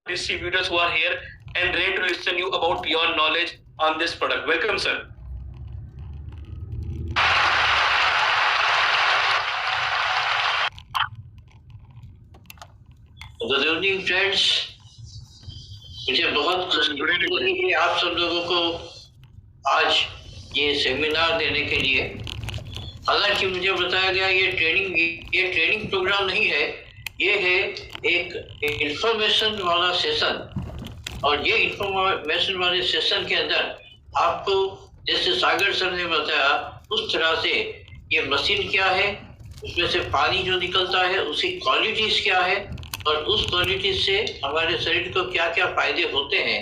distributors who are here and ready to listen you about your knowledge on this product. Welcome, sir. Good evening, friends. मुझे बहुत खुशी है कि आप सब लोगों को आज ये सेमिनार देने के लिए, हालांकि मुझे बताया गया ये ट्रेनिंग प्रोग्राम नहीं है, ये है एक इंफॉर्मेशन वाला सेशन। और ये इंफॉर्मेशन वाले सेशन के अंदर आपको जैसे सागर सर ने बताया उस तरह से ये मशीन क्या है, उसमें से पानी जो निकलता है उसकी क्वालिटीज क्या है और उस क्वालिटी से हमारे शरीर को क्या क्या फायदे होते हैं,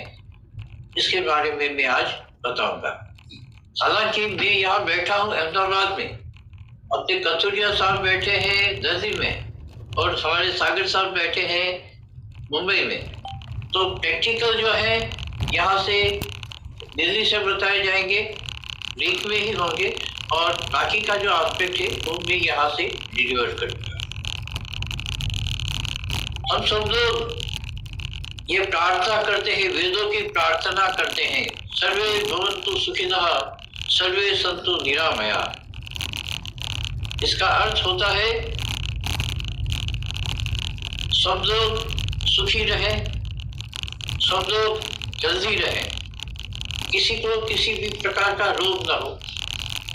इसके बारे में मैं आज बताऊंगा। हालांकि मैं यहाँ बैठा हूँ अहमदाबाद में, अपने कथुरिया साहब बैठे हैं दिल्ली में और हमारे सागर साहब बैठे हैं मुंबई में। तो प्रैक्टिकल जो है यहाँ से दिल्ली से बताए जाएंगे, लिंक में ही होंगे, और बाकी का जो एस्पेक्ट है वो मैं यहाँ से डिलीवर करूँगा। हम सब लोग ये प्रार्थना करते हैं, वेदों की प्रार्थना करते हैं, सर्वे भवन्तु सुखिनः सर्वे सन्तु निरामया। इसका अर्थ होता है सब लोग सुखी रहें, सब लोग जल्दी रहें, किसी को किसी भी प्रकार का रोग ना हो,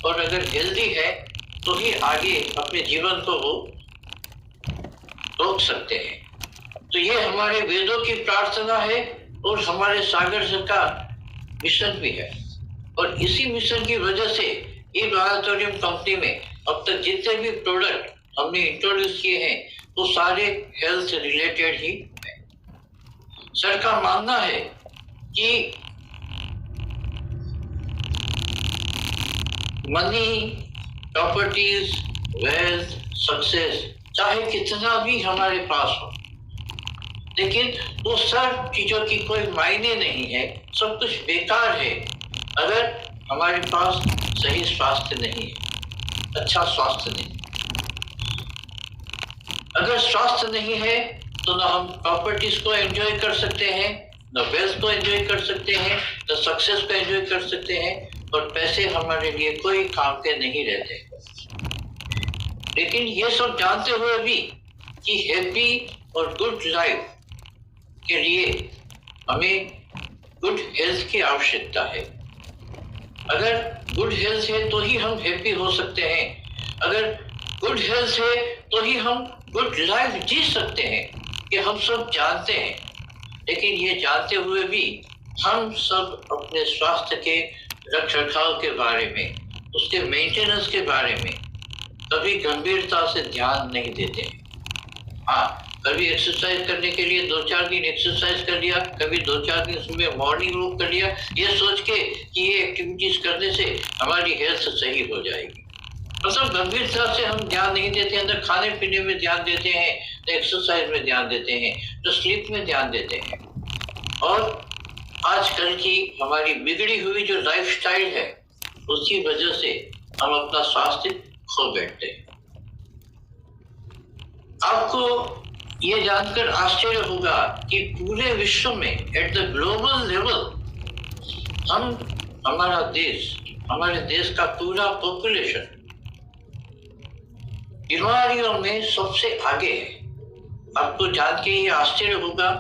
और अगर हेल्दी है तो ही आगे अपने जीवन को वो रोक सकते हैं। तो ये हमारे वेदों की प्रार्थना है और हमारे सागर सर का मिशन भी है। और इसी मिशन की वजह से ये बायोटोरियम कंपनी में अब तक जितने भी प्रोडक्ट हमने इंट्रोड्यूस किए हैं वो सारे हेल्थ रिलेटेड ही है। सर का मानना है कि मनी, प्रॉपर्टीज, वेल्थ, सक्सेस चाहे कितना भी हमारे पास हो, लेकिन वो सब चीजों की कोई मायने नहीं है, सब कुछ बेकार है अगर हमारे पास सही स्वास्थ्य नहीं है, अच्छा स्वास्थ्य नहीं। अगर स्वास्थ्य नहीं है तो ना हम प्रॉपर्टीज को एंजॉय कर सकते हैं, ना वेल्थ को एंजॉय कर सकते हैं, ना सक्सेस को एंजॉय कर सकते हैं, और पैसे हमारे लिए कोई काम के नहीं रहते। लेकिन ये सब जानते हुए भी कि हैप्पी और गुड लाइफ के लिए हमें गुड हेल्थ की आवश्यकता है। अगर गुड हेल्थ है तो ही हम हैप्पी हो सकते हैं, अगर गुड हेल्थ है तो ही हम गुड लाइफ जी सकते हैं, कि हम सब जानते हैं। लेकिन ये जानते हुए भी हम सब अपने स्वास्थ्य के रख रखाव के बारे में, उसके मेंटेनेंस के बारे में कभी गंभीरता से ध्यान नहीं देते हैं। हाँ, कभी एक्सरसाइज करने के लिए 2-4 दिन एक्सरसाइज कर लिया, कभी 2-4 दिन सुबह मॉर्निंग वॉक कर लिया, ये सोच के कि ये एक्टिविटीज करने से हमारी हेल्थ सही हो जाएगी। मतलब गंभीरता से हम ध्यान नहीं देते हैं, न खाने पीने में ध्यान देते हैं, न एक्सरसाइज में ध्यान देते हैं, न स्लीप में ध्यान देते हैं। और आजकल की हमारी बिगड़ी हुई जो लाइफस्टाइल है उसकी वजह से हम अपना स्वास्थ्य खो बैठते हैं। आपको ये जानकर आश्चर्य होगा कि पूरे विश्व में एट द ग्लोबल लेवल हमारे देश का पूरा पॉपुलेशन बीमारियों में सबसे आगे है। आपको जान के ये आश्चर्य होगा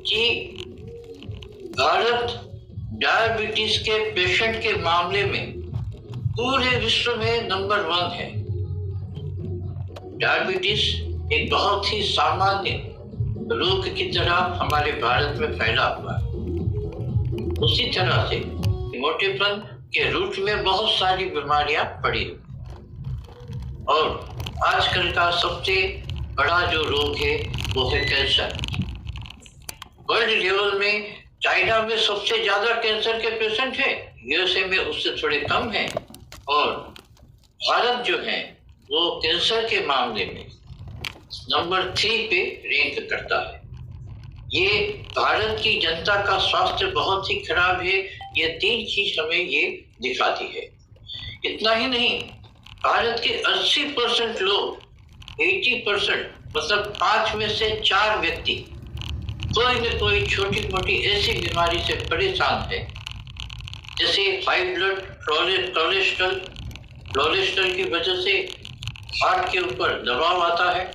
कि भारत डायबिटीज के पेशेंट के मामले में पूरे विश्व में नंबर 1 है। डायबिटीज एक बहुत ही सामान्य रोग की तरह हमारे भारत में फैला हुआ है। उसी तरह से मोटेपन के रूट में बहुत सारी बीमारियां पड़ी हुई, और आजकल का सबसे बड़ा जो रोग है वो है कैंसर। वर्ल्ड लेवल में चाइना में सबसे ज्यादा कैंसर के पेशेंट हैं, यूएसए में उससे थोड़े कम हैं, और भारत जो है वो कैंसर के मामले में नंबर 3 पे रैंक करता है। ये भारत की जनता का स्वास्थ्य बहुत ही खराब है, ये 3 चीज हमें ये दिखाती है। इतना ही नहीं, भारत के 80% लोग, 80% मतलब 5 में से 4 व्यक्ति कोई न कोई छोटी मोटी ऐसी बीमारी से परेशान है, जैसे हाई ब्लड कोलेस्ट्रॉल की वजह से हार्ट के ऊपर दबाव आता है।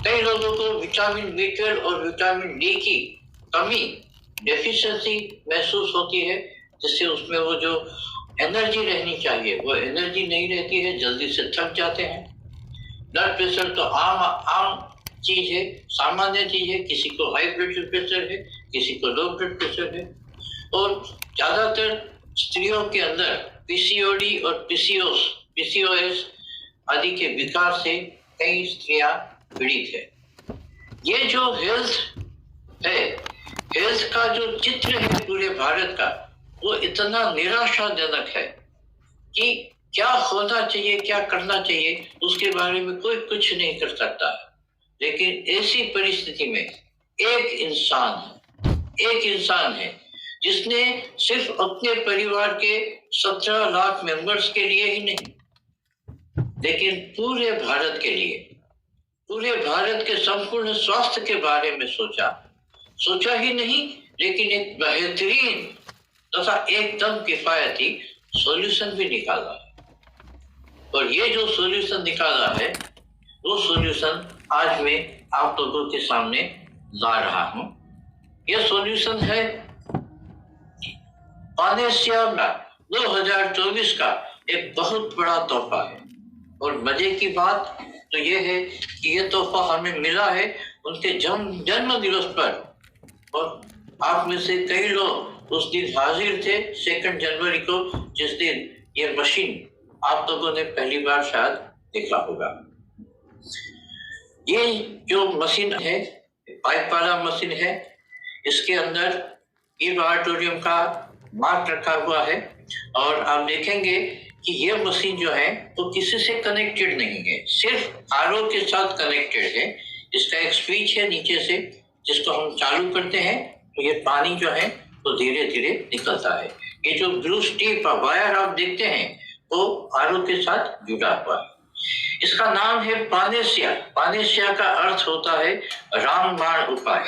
कई लोगों को विटामिन B12 और विटामिन डी की कमी, डेफिशिएंसी महसूस होती है, जिससे उसमें वो जो एनर्जी रहनी चाहिए वो एनर्जी नहीं रहती है, जल्दी से थक जाते हैं। ब्लड प्रेशर तो आम चीज है, सामान्य चीज है। किसी को हाई ब्लड प्रेशर है, किसी को लो ब्लड प्रेशर है। और ज्यादातर स्त्रियों के अंदर पीसीओडी और पीसीओएस आदि के विकार से कई स्त्रियां पीड़ित है। ये जो हेल्थ का जो चित्र है पूरे भारत का, वो इतना निराशाजनक है कि क्या होना चाहिए, क्या करना चाहिए, उसके बारे में कोई कुछ नहीं कर सकता। लेकिन ऐसी परिस्थिति में एक इंसान है जिसने सिर्फ अपने परिवार के 17 लाख मेंबर्स के लिए ही नहीं, लेकिन पूरे भारत के संपूर्ण स्वास्थ्य के बारे में सोचा ही नहीं, लेकिन एक बेहतरीन तथा एकदम किफायती सॉल्यूशन भी निकाला है। और ये जो सॉल्यूशन निकाला है, वो सॉल्यूशन आज मैं आप लोगों के सामने ला रहा हूं। यह सॉल्यूशन है पानेसिया 2024 का एक बहुत बड़ा तोहफा है। और मजे की बात तो ये है कि ये तोहफा हमें मिला है उनके जन्म दिवस पर, और आप में से कई लोग उस दिन हाजिर थे 2 जनवरी को, जिस दिन ये मशीन आप लोगों ने पहली बार शायद देखा होगा। ये जो मशीन है, पाइप वाला मशीन है, इसके अंदर ईव ऑडिटोरियम का मार्क रखा हुआ है। और आप देखेंगे कि ये मशीन जो है वो किसी से कनेक्टेड नहीं है, सिर्फ आरओ के साथ कनेक्टेड है। इसका एक स्विच है नीचे से, जिसको हम चालू करते हैं तो ये पानी जो है वो धीरे धीरे निकलता है। ये जो ब्लू स्टिप वायर आप देखते हैं वो आरओ के साथ जुड़ा हुआ है। इसका नाम है पानेसिया। पानेसिया का अर्थ होता है रामबाण उपाय।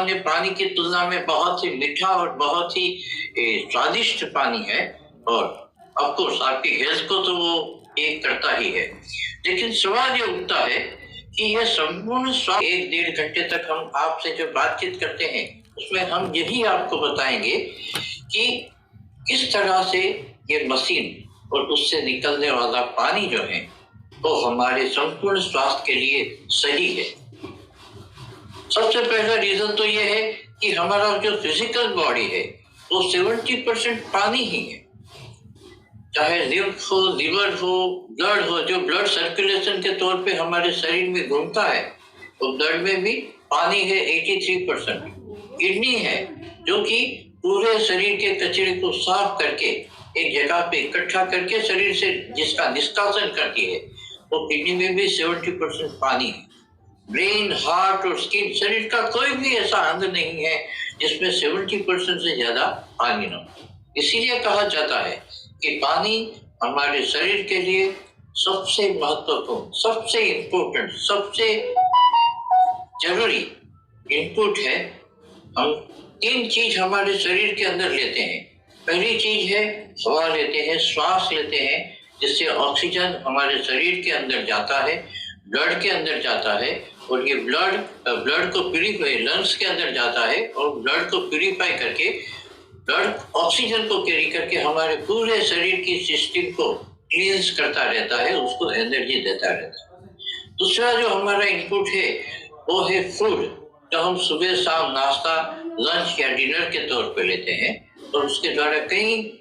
ये पानी की तुलना में बहुत ही मीठा और बहुत ही स्वादिष्ट पानी है, और ऑफ कोर्स आपकी हेल्थ को तो वो एक करता ही है। लेकिन सवाल ये उठता है कि यह संपूर्ण 1-1.5 घंटे तक हम आपसे जो बातचीत करते हैं, उसमें हम यही आपको बताएंगे कि किस तरह से ये मशीन और उससे निकलने वाला पानी जो है वो हमारे संपूर्ण स्वास्थ्य के लिए सही है। सबसे पहला रीजन तो ये है कि हमारा जो फिजिकल बॉडी है वो 70% पानी ही है। चाहे लिवर हो, ब्लड हो, जो ब्लड सर्कुलेशन के तौर पे हमारे शरीर में घूमता है, तो ब्लड में भी पानी है 83%। किडनी है जो कि पूरे शरीर के कचरे को साफ करके एक जगह पे इकट्ठा करके शरीर से जिसका निष्कासन करती है, वो किडनी में भी 70% पानी है। ब्रेन, हार्ट और स्किन, शरीर का कोई भी ऐसा अंग नहीं है जिसमें 70% से ज्यादा पानी न हो। इसीलिए कहा जाता है कि पानी हमारे शरीर के लिए सबसे महत्वपूर्ण, सबसे इम्पोर्टेंट, सबसे जरूरी इनपुट है। हम 3 चीज हमारे शरीर के अंदर लेते हैं। पहली चीज है हवा लेते हैं, श्वास लेते हैं, जिससे ऑक्सीजन हमारे शरीर के अंदर जाता है, ब्लड के अंदर जाता है, और ये ब्लड को प्यूरिफाई, लंग्स के अंदर जाता है और ब्लड को प्यूरिफाई करके, ब्लड ऑक्सीजन को कैरी करके हमारे पूरे शरीर की सिस्टम को क्लींस करता रहता है, उसको एनर्जी देता रहता है। दूसरा जो हमारा इनपुट है वो है फूड, जो हम सुबह शाम नाश्ता, लंच या डिनर के तौर पे लेते हैं, और उसके द्वारा कई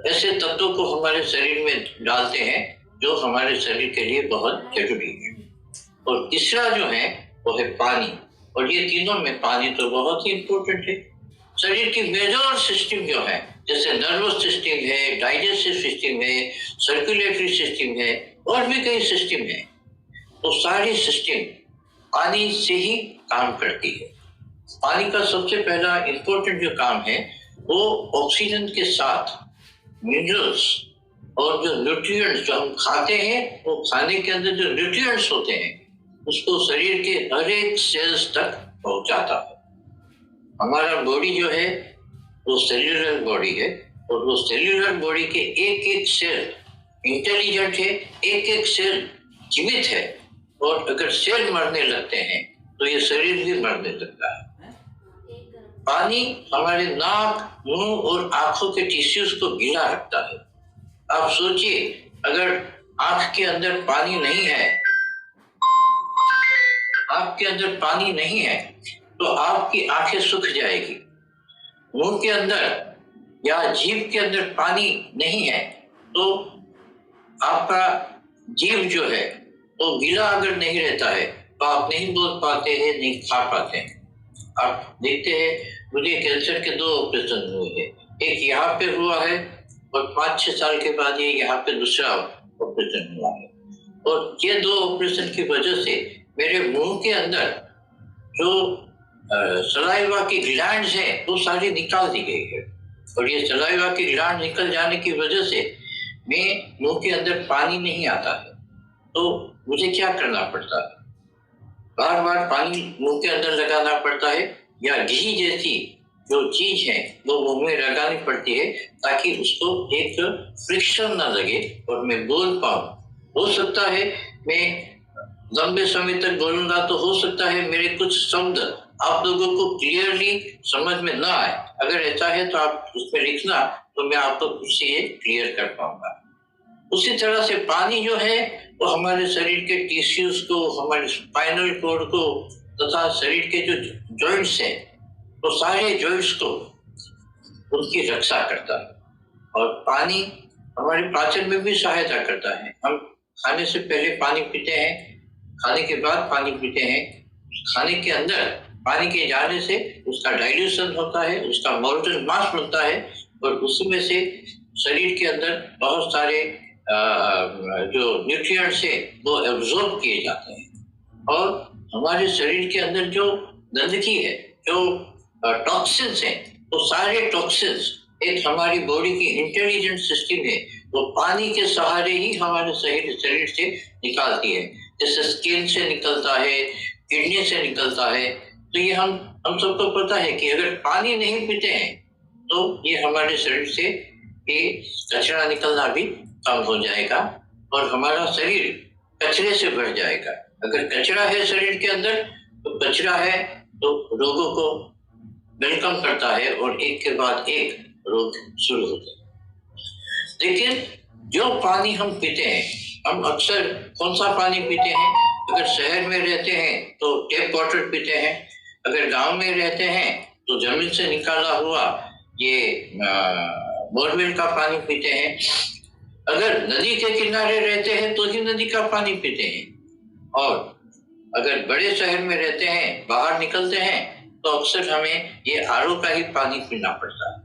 ऐसे तत्वों को हमारे शरीर में डालते हैं जो हमारे शरीर के लिए बहुत जरूरी है। और तीसरा जो है वो है पानी, और ये तीनों में पानी तो बहुत ही इम्पोर्टेंट है। शरीर की मेजर सिस्टम जो है, जैसे नर्वस सिस्टम है, डाइजेस्टिव सिस्टम है, सर्कुलेटरी सिस्टम है, और भी कई सिस्टम है, तो सारी सिस्टम पानी से ही काम करती है। पानी का सबसे पहला इम्पोर्टेंट जो काम है वो ऑक्सीजन के साथ मिनरल्स और जो न्यूट्रिएंट्स जो हम खाते हैं, वो खाने के अंदर जो न्यूट्रिएंट्स होते हैं उसको शरीर के हर एक सेल्स तक पहुंचाता है। हमारा बॉडी जो है वो सेल्यूलर बॉडी है, और वो सेल्यूलर बॉडी के एक एक सेल इंटेलिजेंट है, एक एक सेल जीवित है, और अगर सेल मरने लगते हैं तो ये शरीर भी मरने लगता है। पानी हमारे नाक, मुंह और आंखों के टिश्यूज को गीला रखता है। आप सोचिए, अगर आंख के अंदर पानी नहीं है, आपके अंदर पानी नहीं है तो आपकी आंखें सूख जाएगी। मुंह के अंदर या जीभ के अंदर पानी नहीं है तो आपका जीभ जो है वो गीला अगर नहीं रहता है तो आप नहीं बोल पाते हैं, नहीं खा पाते हैं। आप देखते हैं, मुझे कैंसर के 2 ऑपरेशन हुए हैं, एक यहाँ पे हुआ है और 5-6 साल के बाद ये यहाँ पे दूसरा ऑपरेशन हुआ है। और ये 2 ऑपरेशन की वजह से मेरे मुंह के अंदर जो सलाइवा की ग्लैंड्स है वो सारी निकाल दी गई है, और ये सलाइवा की ग्लैंड निकल जाने की वजह से मैं मुंह के अंदर पानी नहीं आता है। तो मुझे क्या करना पड़ता है? बार बार पानी मुंह के अंदर लगाना पड़ता है, या घी जैसी जो चीज है वो मुंह में लगानी पड़ती है ताकि उसको एक फ्रिक्शन ना लगे और मैं बोल पाऊं। हो सकता है मैं लंबे समय तक बोलूंगा तो हो सकता है मेरे कुछ शब्द आप लोगों को क्लियरली समझ में ना आए। अगर ऐसा है तो आप उसमें लिखना, तो मैं आपको उससे ये क्लियर कर पाऊंगा। उसी तरह से पानी जो है वो हमारे शरीर के टिश्यूज को, हमारे स्पाइनल कॉर्ड को तथा शरीर के जो जॉइंट्स हैं तो सारे जॉइंट्स को उनकी रक्षा करता है। और पानी हमारे पाचन में भी सहायता करता है। हम खाने से पहले पानी पीते हैं, खाने के बाद पानी पीते हैं। खाने के अंदर पानी के जाने से उसका डाइल्यूशन होता है, उसका मोलेकुलर मास बनता है, और उसमें से शरीर के अंदर बहुत सारे जो न्यूट्रिएंट्स है वो एब्जॉर्ब किए जाते हैं। और हमारे शरीर के अंदर जो गंदगी है, जो टॉक्सिन्स हैं, तो सारे टॉक्सिन्स एक हमारी बॉडी की इंटेलिजेंट सिस्टम है, वो पानी के सहारे ही हमारे शरीर से निकालती है। जैसे स्किन से निकलता है, किडनी से निकलता है। तो ये हम सबको पता है कि अगर पानी नहीं पीते हैं तो ये हमारे शरीर से ये कचरा निकलना भी कम हो जाएगा, और हमारा शरीर कचरे से भर जाएगा। अगर कचरा है शरीर के अंदर तो कचरा है तो रोगों को वेलकम करता है, और एक के बाद एक रोग शुरू होते हैं। लेकिन जो पानी हम पीते हैं, हम अक्सर कौन सा पानी पीते हैं? अगर शहर में रहते हैं तो टैप वाटर पीते हैं, अगर गांव में रहते हैं तो जमीन से निकाला हुआ ये बोरवेल का पानी पीते हैं, अगर नदी के किनारे रहते हैं तो ही नदी का पानी पीते हैं, और अगर बड़े शहर में रहते हैं, बाहर निकलते हैं तो अक्सर हमें ये आरओ का ही पानी पीना पड़ता है।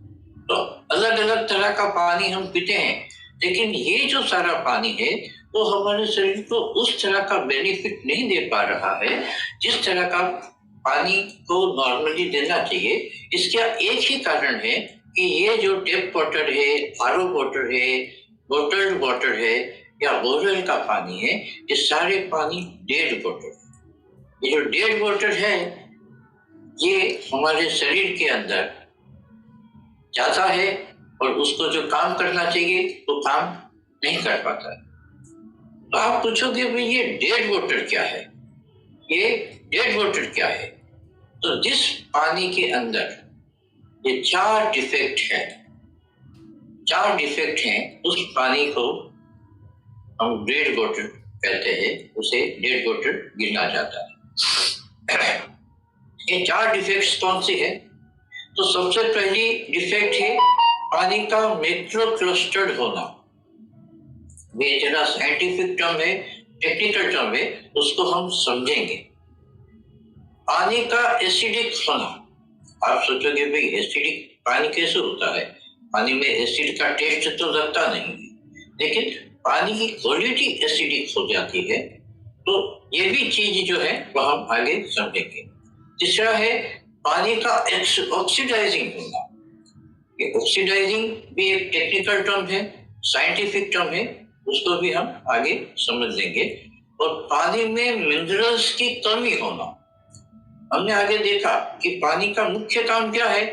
तो अलग अलग तरह का पानी हम पीते हैं, लेकिन ये जो सारा पानी है वो हमारे शरीर को उस तरह का बेनिफिट नहीं दे पा रहा है जिस तरह का पानी को नॉर्मली देना चाहिए। इसका एक ही कारण है कि ये जो टैप वाटर है, आरओ वाटर है, बोटल्ड वाटर है या बोरवेल का पानी है, ये सारे पानी डेड वाटर है। ये जो डेड वाटर है ये हमारे शरीर के अंदर जाता है और उसको जो काम करना चाहिए वो काम नहीं कर पाता है। तो आप पूछोगे भाई ये डेड वाटर क्या है? ये डेड वाटर क्या है? तो जिस पानी के अंदर ये 4 डिफेक्ट है, 4 डिफेक्ट हैं, उस पानी को हम डेड वाटर कहते हैं, उसे डेड वाटर गिना जाता है। ये 4 डिफेक्ट्स कौन से हैं? तो सबसे पहली डिफेक्ट है पानी का मैक्रो क्लस्टर्ड होना। ये जरा साइंटिफिक टर्म है, टेक्निकल टर्म है, उसको हम समझेंगे। पानी का एसिडिक होना। आप सोचोगे भाई एसिडिक पानी कैसे होता है? पानी में एसिड का टेस्ट तो लगता नहीं है, लेकिन पानी की क्वालिटी एसिडिक हो जाती है। तो ये भी चीज जो है वो हम आगे समझेंगे। तीसरा है पानी का ऑक्सीडाइजिंग होना। ये ऑक्सीडाइजिंग भी एक टेक्निकल टर्म है, साइंटिफिक टर्म है, उसको भी हम आगे समझ लेंगे। और पानी में मिनरल्स की कमी होना। हमने आगे देखा कि पानी का मुख्य काम क्या है।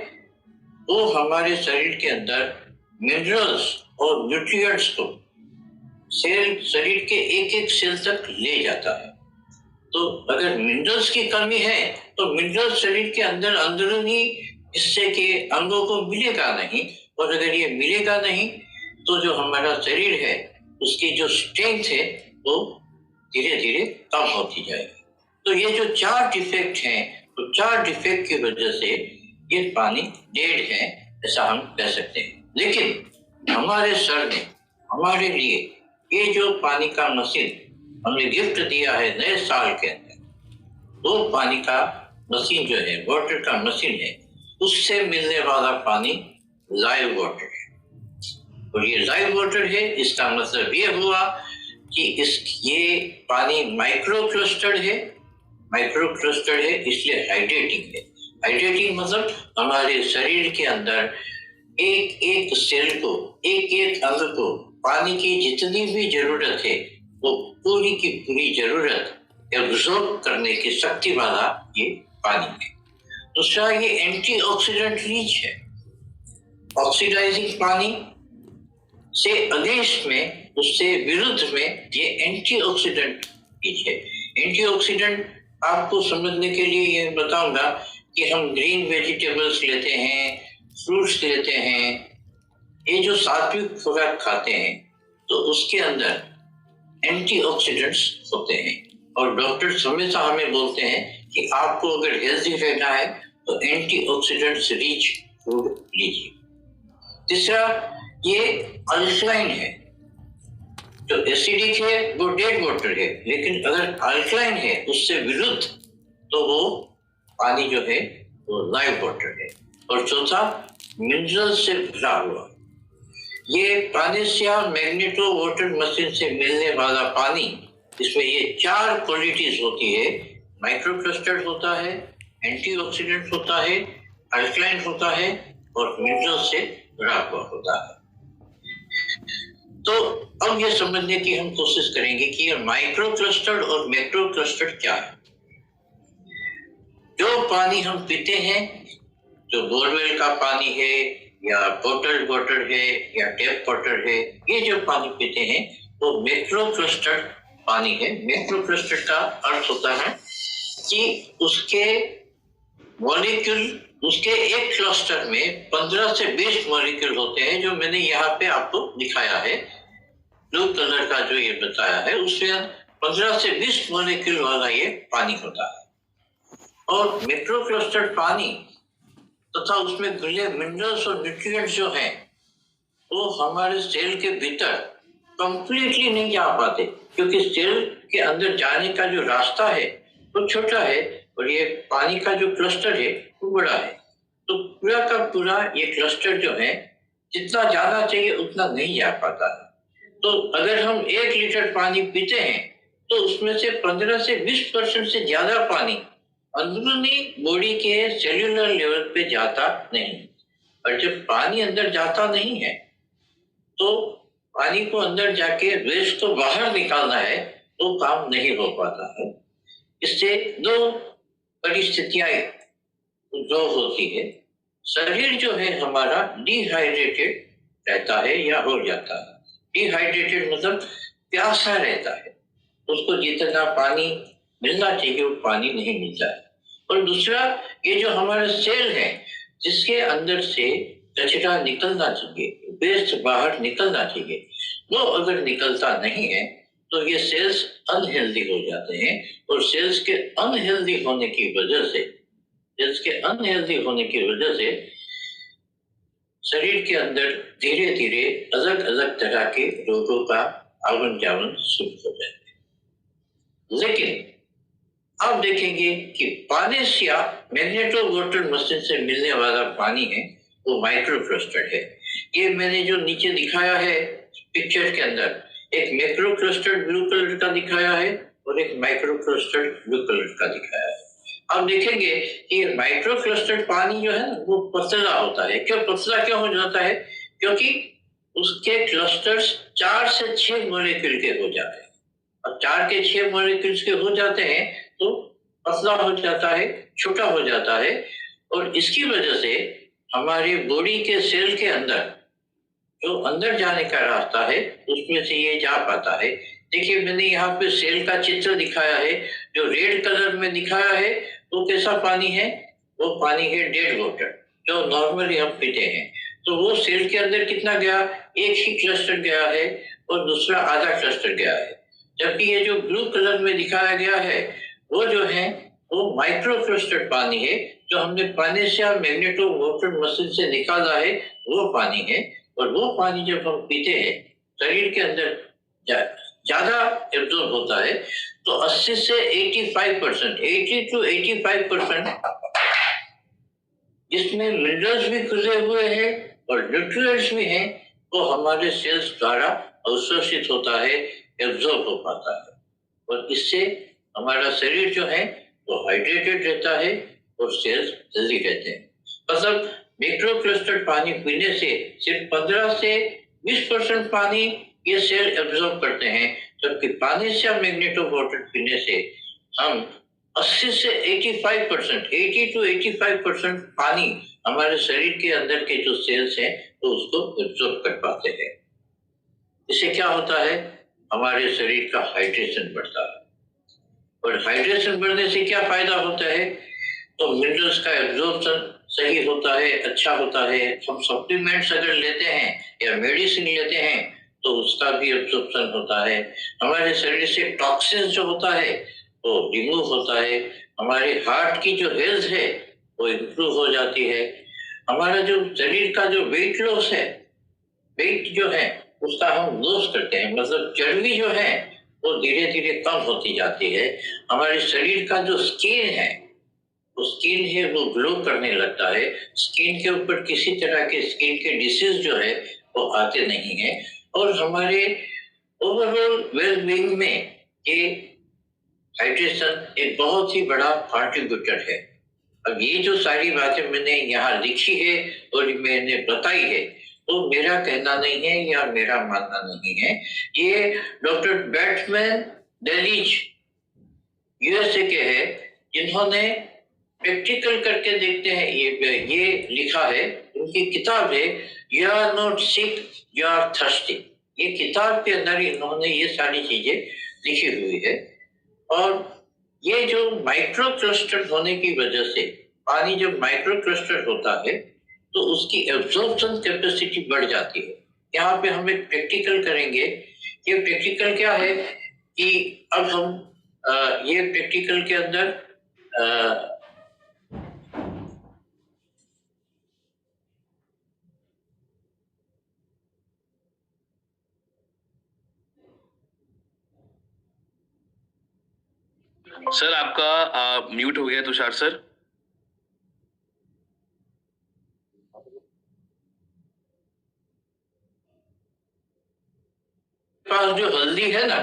वो हमारे शरीर के अंदर मिनरल्स और न्यूट्रिएंट्स को सेल शरीर के एक एक सेल तक ले जाता है। तो अगर मिनरल्स की कमी है तो मिनरल शरीर के अंदर अंदरूनी हिस्से के अंगों को मिलेगा नहीं, और अगर ये मिलेगा नहीं तो जो हमारा शरीर है उसकी जो स्ट्रेंथ है वो धीरे धीरे कम होती जाएगी। तो ये जो 4 डिफेक्ट हैं, तो 4 डिफेक्ट की वजह से ये पानी डेड है ऐसा हम कह सकते हैं। लेकिन हमारे सर ने हमारे लिए ये जो पानी का मशीन हमने गिफ्ट दिया है नए साल के अंदर, वो पानी का मशीन जो है, वाटर का मशीन है, उससे मिलने वाला पानी लाइव वाटर है। और ये लाइव वाटर है, इसका मतलब ये हुआ कि ये पानी माइक्रो क्लस्टर्ड है। माइक्रो क्लस्टर्ड है इसलिए हाइड्रेटिंग है। हाइड्रेटिंग मतलब हमारे शरीर के अंदर एक एक सेल को, एक एक अंग को पानी की जितनी भी जरूरत है वो पूरी की पूरी जरूरत एब्जॉर्ब करने की शक्ति वाला ये पानी है। दूसरा, ये एंटीऑक्सीडेंट रिच है। ऑक्सीडाइजिंग पानी से अगेंस्ट में, उससे विरुद्ध में ये एंटीऑक्सीडेंट रिच है। एंटीऑक्सीडेंट आपको समझने के लिए ये बताऊंगा कि हम ग्रीन वेजिटेबल्स लेते हैं, फ्रूट्स लेते हैं, ये जो सात्विक खुराक खाते हैं तो उसके अंदर एंटीऑक्सीडेंट्स होते हैं। और डॉक्टर्स हमेशा हमें बोलते हैं कि आपको अगर हेल्दी रहना है तो एंटीऑक्सीडेंट्स रिच फूड लीजिए। तीसरा, ये अल्कलाइन है। जो एसिडिक है वो डेड वाटर है, लेकिन अगर अल्कलाइन है उससे विरुद्ध तो वो पानी जो है वो लाइव वाटर है। और चौथा, मिनरल से भरा हुआ। ये पानेसिया मैग्नेटो वाटर मशीन से मिलने वाला पानी, इसमें ये 4 क्वालिटीज होती है। माइक्रो क्लस्टर्ड होता है, एंटीऑक्सीडेंट होता है, अल्कलाइन होता है और मिनरल से भरा हुआ होता है। तो अब ये समझने की हम कोशिश करेंगे कि ये माइक्रो क्लस्टर्ड और मैक्रो क्लस्टर्ड क्या है। जो पानी हम पीते हैं, जो बोरवेल का पानी है या बोटल वाटर है या टैप वाटर है, ये जो पानी पीते हैं वो मैक्रो क्लस्टर्ड पानी है। मैक्रो क्लस्टर्ड का अर्थ होता है कि उसके मॉलिक्यूल, उसके एक क्लस्टर में 15 से 20 मॉलिक्यूल होते हैं, जो मैंने यहाँ पे आपको दिखाया है। ब्लू कलर का जो ये बताया है उसमें 15 से 20 मॉलिक्यूल वाला ये पानी होता है। और मैक्रो क्लस्टर्ड पानी तथा उसमें घुले मिनरल्स और न्यूट्रिएंट्स जो हैं वो हमारे सेल के भीतर कंप्लीटली नहीं जा पाते, क्योंकि सेल के अंदर जाने का जो रास्ता है वो छोटा है और ये पानी का जो क्लस्टर है वो बड़ा है। तो पूरा का पूरा ये क्लस्टर जो है जितना जाना चाहिए उतना नहीं जा पाता है। तो अगर हम 1 लीटर पानी पीते हैं तो उसमें से 15 से 20% से ज्यादा पानी अंदरूनी बॉडी के सेल्यूलर लेवल पे जाता नहीं। और जब पानी अंदर जाता नहीं है तो पानी को अंदर जाके वेस्ट को बाहर निकालना है तो काम नहीं हो पाता है। इससे 2 परिस्थितियां जो होती है, शरीर जो है हमारा डिहाइड्रेटेड रहता है या हो जाता है। डिहाइड्रेटेड मतलब प्यासा रहता है, उसको जितना पानी मिलना चाहिए वो पानी नहीं मिलता है। और दूसरा, ये जो हमारे सेल है जिसके अंदर से कचरा निकलना चाहिए, वेस्ट बाहर निकलना चाहिए, वो अगर निकलता नहीं है तो ये सेल्स अनहेल्दी हो जाते हैं। और सेल्स के अनहेल्दी होने की वजह से शरीर के अंदर धीरे धीरे अलग अलग तरह के रोगों का आवन जावन शुरू हो जाता है। लेकिन आप देखेंगे कि पानेसिया मैग्नेटो वाटर मशीन से मिलने वाला पानी है वो माइक्रो क्लस्टर्ड है। ये मैंने जो नीचे दिखाया है पिक्चर के अंदर, एक मैक्रो क्लस्टर्ड ब्लू कलर का दिखाया है और एक माइक्रो क्लस्टर्ड ब्लू कलर का दिखाया है। आप देखेंगे कि माइक्रो क्लस्टर्ड पानी जो है ना वो पतला होता है। क्यों पतला क्यों हो जाता है? क्योंकि उसके क्लस्टर्स 4 से 6 मॉलिक्यूल के हो जाते हैं। अब 4 के 6 मॉलिक्यूल्स के हो जाते हैं तो पतला हो जाता है, छोटा हो जाता है, और इसकी वजह से हमारी बॉडी के सेल के अंदर जो अंदर जाने का रास्ता है उसमें से ये जा पाता है। देखिए, मैंने यहाँ पे सेल का चित्र दिखाया है। जो रेड कलर में दिखाया है वो कैसा पानी है? वो पानी है डेड वाटर, जो नॉर्मली हम पीते हैं। तो वो सेल के अंदर कितना गया? एक ही क्लस्टर गया है और दूसरा आधा क्लस्टर गया है। जबकि ये जो ब्लू कलर में दिखाया गया है वो जो है वो माइक्रो क्लस्टर्ड पानी है, जो हमने पानेसिया मैग्नेटो वाटर मशीन से निकाला है वो पानी है। और वो पानी जब हम पीते हैं शरीर के अंदर ज्यादा एब्जॉर्ब होता है। तो 80 से 85%, 80 to 85% इसमें मिनरल्स भी खुले हुए हैं और न्यूट्रिएंट्स भी हैं, वो हमारे सेल्स द्वारा अवशोषित होता है, एब्जॉर्ब हो पाता है, और इससे हमारा शरीर जो है वो हाइड्रेटेड रहता है और सेल्स हेल्दी रहते हैं। मतलब माइक्रो क्लस्टर्ड पानी पीने से सिर्फ 15 से 20% पानी ये सेल एब्जॉर्ब करते हैं, जबकि पानेसिया मैग्नेटो वाटर पीने से हम 80 से 85%, 80 to 85% पानी हमारे शरीर के अंदर के जो सेल्स हैं तो उसको एब्जॉर्ब कर पाते हैं। इससे क्या होता है? हमारे शरीर का हाइड्रेशन बढ़ता है, और हाइड्रेशन बढ़ने से क्या फायदा होता है? तो मिनरल्स का एब्जॉर्प्शन सही होता है, अच्छा होता है। हम सप्लीमेंट्स अगर लेते हैं या मेडिसिन लेते हैं तो उसका भी एब्जॉर्प्शन होता है। हमारे शरीर से टॉक्सिन जो होता है वो रिमूव होता है। हमारे हार्ट की जो हेल्थ है वो इम्प्रूव हो जाती है। हमारा जो शरीर का जो वेट लॉस है, वेट जो है उसका हम लॉस करते हैं, मतलब चर्बी जो है वो धीरे धीरे कम होती जाती है। हमारे शरीर का जो स्किन है, वो स्किन है वो ग्लो करने लगता है। स्किन के ऊपर किसी तरह के स्किन के डिसीज जो है वो आते नहीं है, और हमारे ओवरऑल वेलबींग में ये हाइड्रेशन एक बहुत ही बड़ा कंट्रीब्यूटर है। अब ये जो सारी बातें मैंने यहाँ लिखी है और मैंने बताई है, तो मेरा कहना नहीं है या मेरा मानना नहीं है। ये डॉक्टर बैट्समैन डेलीज यूएसए के हैं, जिन्होंने प्रैक्टिकल करके देखते हैं ये लिखा है। उनकी किताब है you are not sick you are thirsty. ये किताब के अंदर इन्होंने ये सारी चीजें लिखी हुई है। और ये जो माइक्रो क्लस्टर होने की वजह से पानी जब माइक्रो क्लस्टर होता है तो उसकी एब्जॉर्प्शन कैपेसिटी बढ़ जाती है। यहाँ पे हम एक प्रैक्टिकल करेंगे। ये प्रैक्टिकल क्या है कि अब हम ये प्रैक्टिकल के अंदर सर आपका म्यूट हो गया तुषार सर। पास जो हल्दी है ना,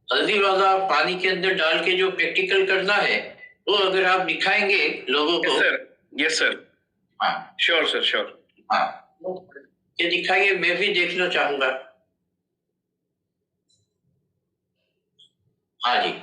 हल्दी वाला पानी के अंदर डाल के जो प्रैक्टिकल करना है वो अगर आप दिखाएंगे लोगों को। Yes sir. हाँ श्योर सर, श्योर। हाँ, ये दिखाइए, मैं भी देखना चाहूंगा। हाँ जी,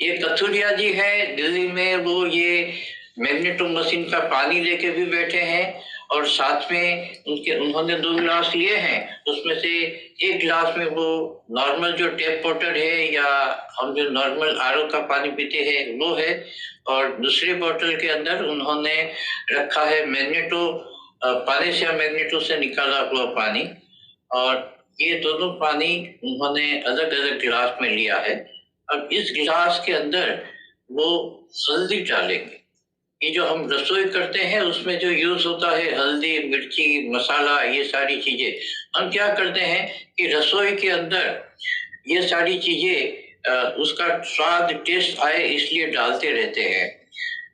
ये कथुरिया जी है दिल्ली में, वो ये मैग्नेटो मशीन का पानी लेके भी बैठे हैं, और साथ में उन्होंने 2 गिलास लिए हैं। उसमें से एक गिलास में वो नॉर्मल जो टैप वाटर है या हम जो नॉर्मल आरओ का पानी पीते हैं वो है, और दूसरे बोतल के अंदर उन्होंने रखा है मैग्नेटो पानेसिया मैग्नेटो से निकाला हुआ पानी। और ये दोनों पानी उन्होंने अलग अलग गिलास में लिया है। अब इस गिलास के अंदर वो हल्दी डालेंगे। ये जो हम रसोई करते हैं उसमें जो यूज होता है हल्दी, मिर्ची, मसाला, ये सारी चीजें, हम क्या करते हैं कि रसोई के अंदर ये सारी चीजें उसका स्वाद, टेस्ट आए इसलिए डालते रहते हैं।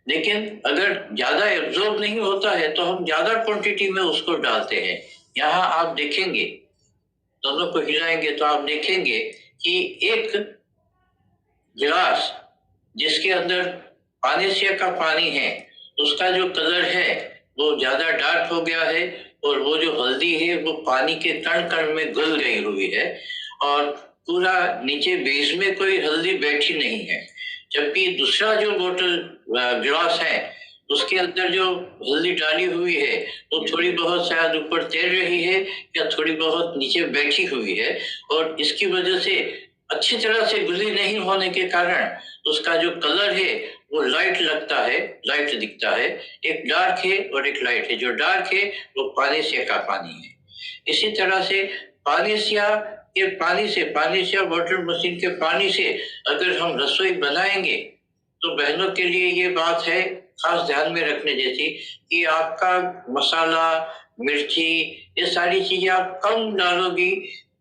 लेकिन अगर ज्यादा एब्जॉर्ब नहीं होता है तो हम ज्यादा क्वांटिटी में उसको डालते हैं। यहाँ आप देखेंगे, दोनों को हिलाएंगे तो आप देखेंगे कि एक गिलास जिसके अंदर पानेसिया का पानी है उसका जो कलर है वो ज्यादा डार्क हो गया है, और वो जो हल्दी है वो पानी के कण कण में घुल गई हुई है। और पूरा नीचे बेस में कोई हल्दी बैठी नहीं है, जबकि दूसरा जो बोतल गिलास है उसके अंदर जो हल्दी डाली हुई है वो थोड़ी बहुत शायद ऊपर तैर रही है या थोड़ी बहुत नीचे बैठी हुई है, और इसकी वजह से अच्छी तरह से घुली नहीं होने के कारण उसका जो कलर है वो लाइट लगता है, लाइट दिखता है। एक डार्क है और एक लाइट है। जो डार्क है वो पानेसिया का पानी है। इसी तरह से पानेसिया के पानी से, पानेसिया वाटर मशीन के पानी से अगर हम रसोई बनाएंगे तो बहनों के लिए ये बात है खास ध्यान में रखने जैसी कि आपका मसाला, मिर्ची, ये सारी चीजें आप कम डालोगी